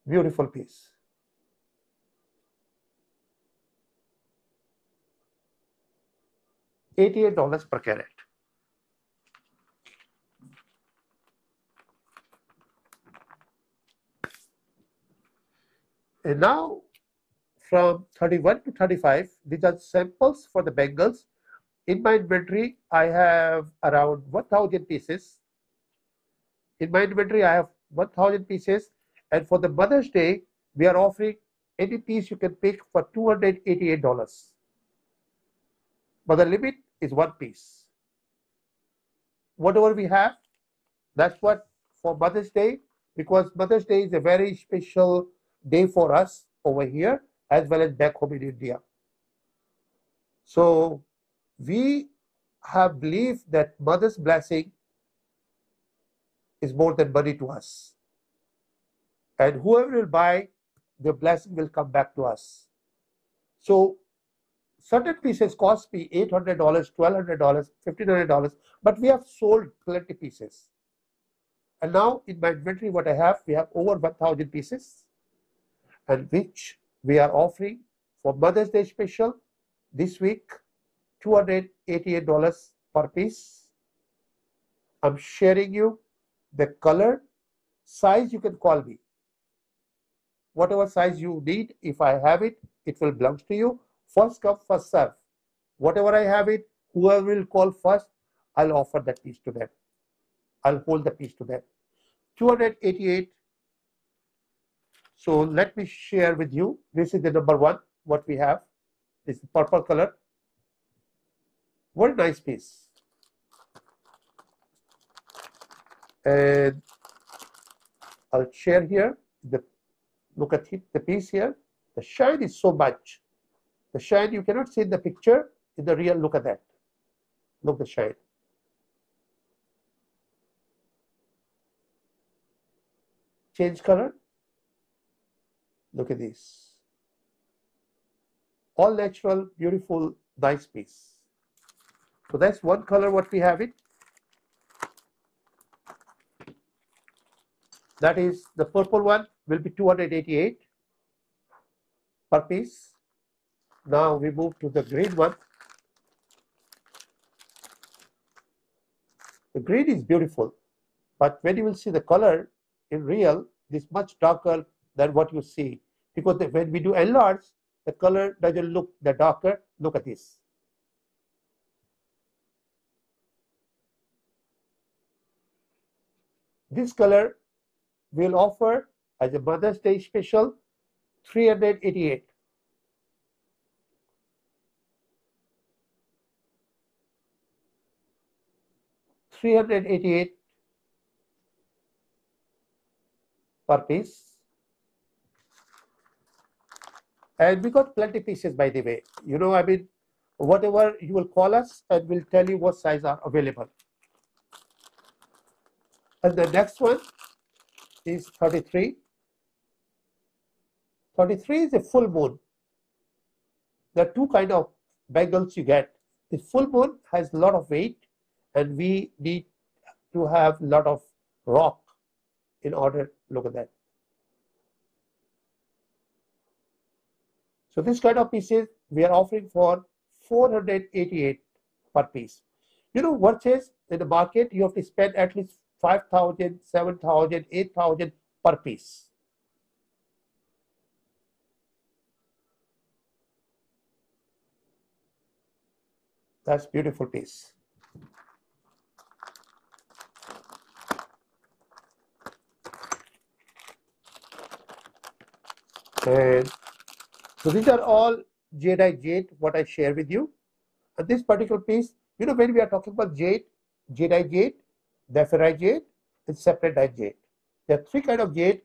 Beautiful piece. $88 per carat. And now from 31 to 35, these are samples for the bangles. In my inventory, I have around 1,000 pieces. In my inventory, I have 1,000 pieces. And for the Mother's Day, we are offering any piece you can pick for $288. But the limit is one piece. Whatever we have, that's what for Mother's Day, because Mother's Day is a very special day for us over here as well as back home in India. So we have believed that Mother's blessing is more than money to us. And whoever will buy, the blessing will come back to us. So certain pieces cost me $800, $1,200, $1,500, but we have sold plenty pieces. And now in my inventory, what I have, we have over 1,000 pieces, and which we are offering for Mother's Day special this week, $288 per piece. I'm sharing you the color, size. You can call me. Whatever size you need, if I have it, it will belong to you. First come, first serve. Whatever I have it, whoever will call first, I'll offer that piece to them. I'll hold the piece to them. 288. So let me share with you. This is the number one, what we have. This is purple color. Very nice piece. And I'll share here the Look at it, the piece here. The shine is so much. The shine you cannot see in the picture. In the real, look at that. Look the shine. Change color. Look at this. All natural, beautiful, nice piece. So that's one color what we have it. That is the purple one will be 288 per piece. Now we move to the green one. The green is beautiful, but when you will see the color in real, it is much darker than what you see, because when we do enlarge, the color doesn't look the darker. Look at this. This color will offer as a Mother's Day special 388. $388 per piece. And we got plenty pieces, by the way. You know, I mean, whatever you will call us and we'll tell you what size are available. And the next one is 33. 33 is a full moon. There are two kinds of bangles you get. The full moon has a lot of weight, and we need to have a lot of rock in order. Look at that. So this kind of pieces we are offering for 488 per piece. You know, purchase in the market, you have to spend at least 5,000, 7,000, 8,000 per piece. That's beautiful piece. And so these are all jade what I share with you. And this particular piece, you know, when we are talking about jade, jade, Daphne jade, and separate jade. There are three kinds of jade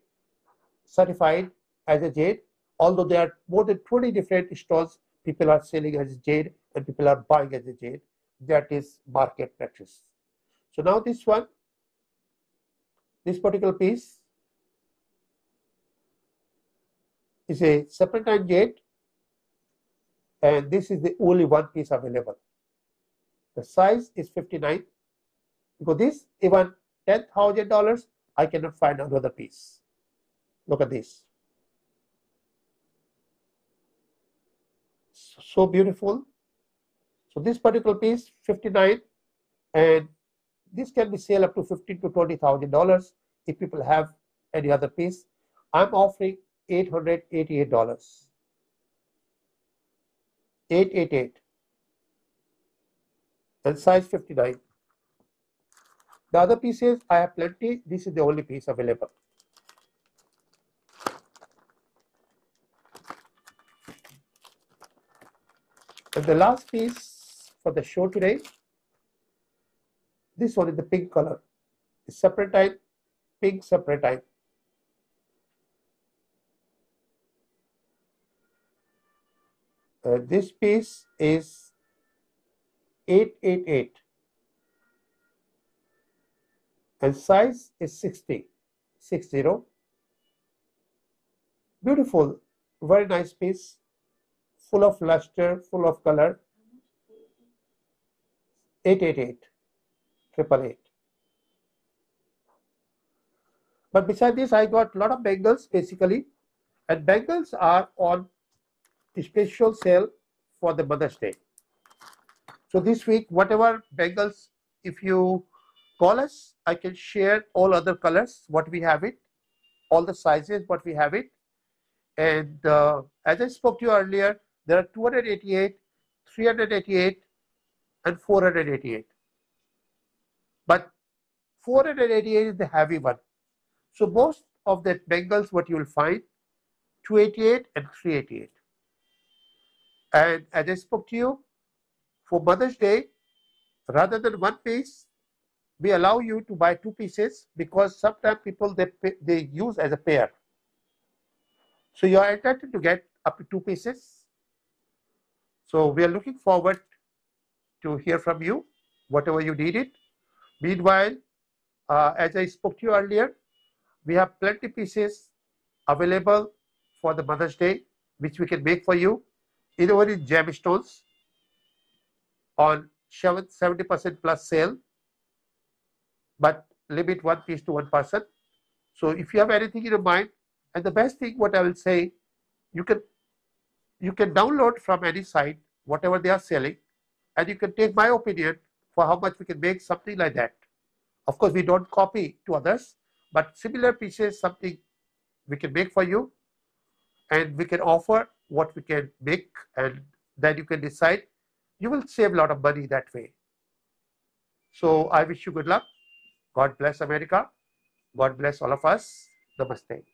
certified as a jade, although there are more than 20 different stones people are selling as jade and people are buying as a jade. That is market practice. So now this one, this particular piece is a serpentine jade, and this is the only one piece available. The size is 59. Because this, even $10,000, I cannot find another piece. Look at this. So beautiful. So this particular piece, 59, and this can be sold up to $15,000 to $20,000 if people have any other piece. I'm offering $888. $888. And size 59. The other pieces, I have plenty. This is the only piece available. And the last piece for the show today, this one is the pink color. It's serpentine, pink serpentine. This piece is 888. And size is 60. Beautiful, very nice piece, full of luster, full of color. 888, 888. But beside this, I got a lot of bangles basically, and bangles are on special sale for the Mother's Day. So this week, whatever bangles, if you call us, I can share all other colors, what we have it, all the sizes, what we have it. And as I spoke to you earlier, there are 288, 388, and 488. But 488 is the heavy one. So most of the bangles, what you will find, 288 and 388. And as I spoke to you, for Mother's Day, rather than one piece, we allow you to buy two pieces, because sometimes people they use as a pair. So you are entitled to get up to 2 pieces. So we are looking forward to hear from you, whatever you need it. Meanwhile, as I spoke to you earlier, we have plenty pieces available for the Mother's Day, which we can make for you. In our gemstones on 70% plus sale, but limit 1 piece to 1 person. So if you have anything in your mind, and the best thing, what I will say, you can download from any site whatever they are selling, and you can take my opinion for how much we can make something like that. Of course, we don't copy to others, but similar pieces, something we can make for you, and we can offer what we can make, and then you can decide. You will save a lot of money that way. So I wish you good luck. God bless America. God bless all of us. Namaste.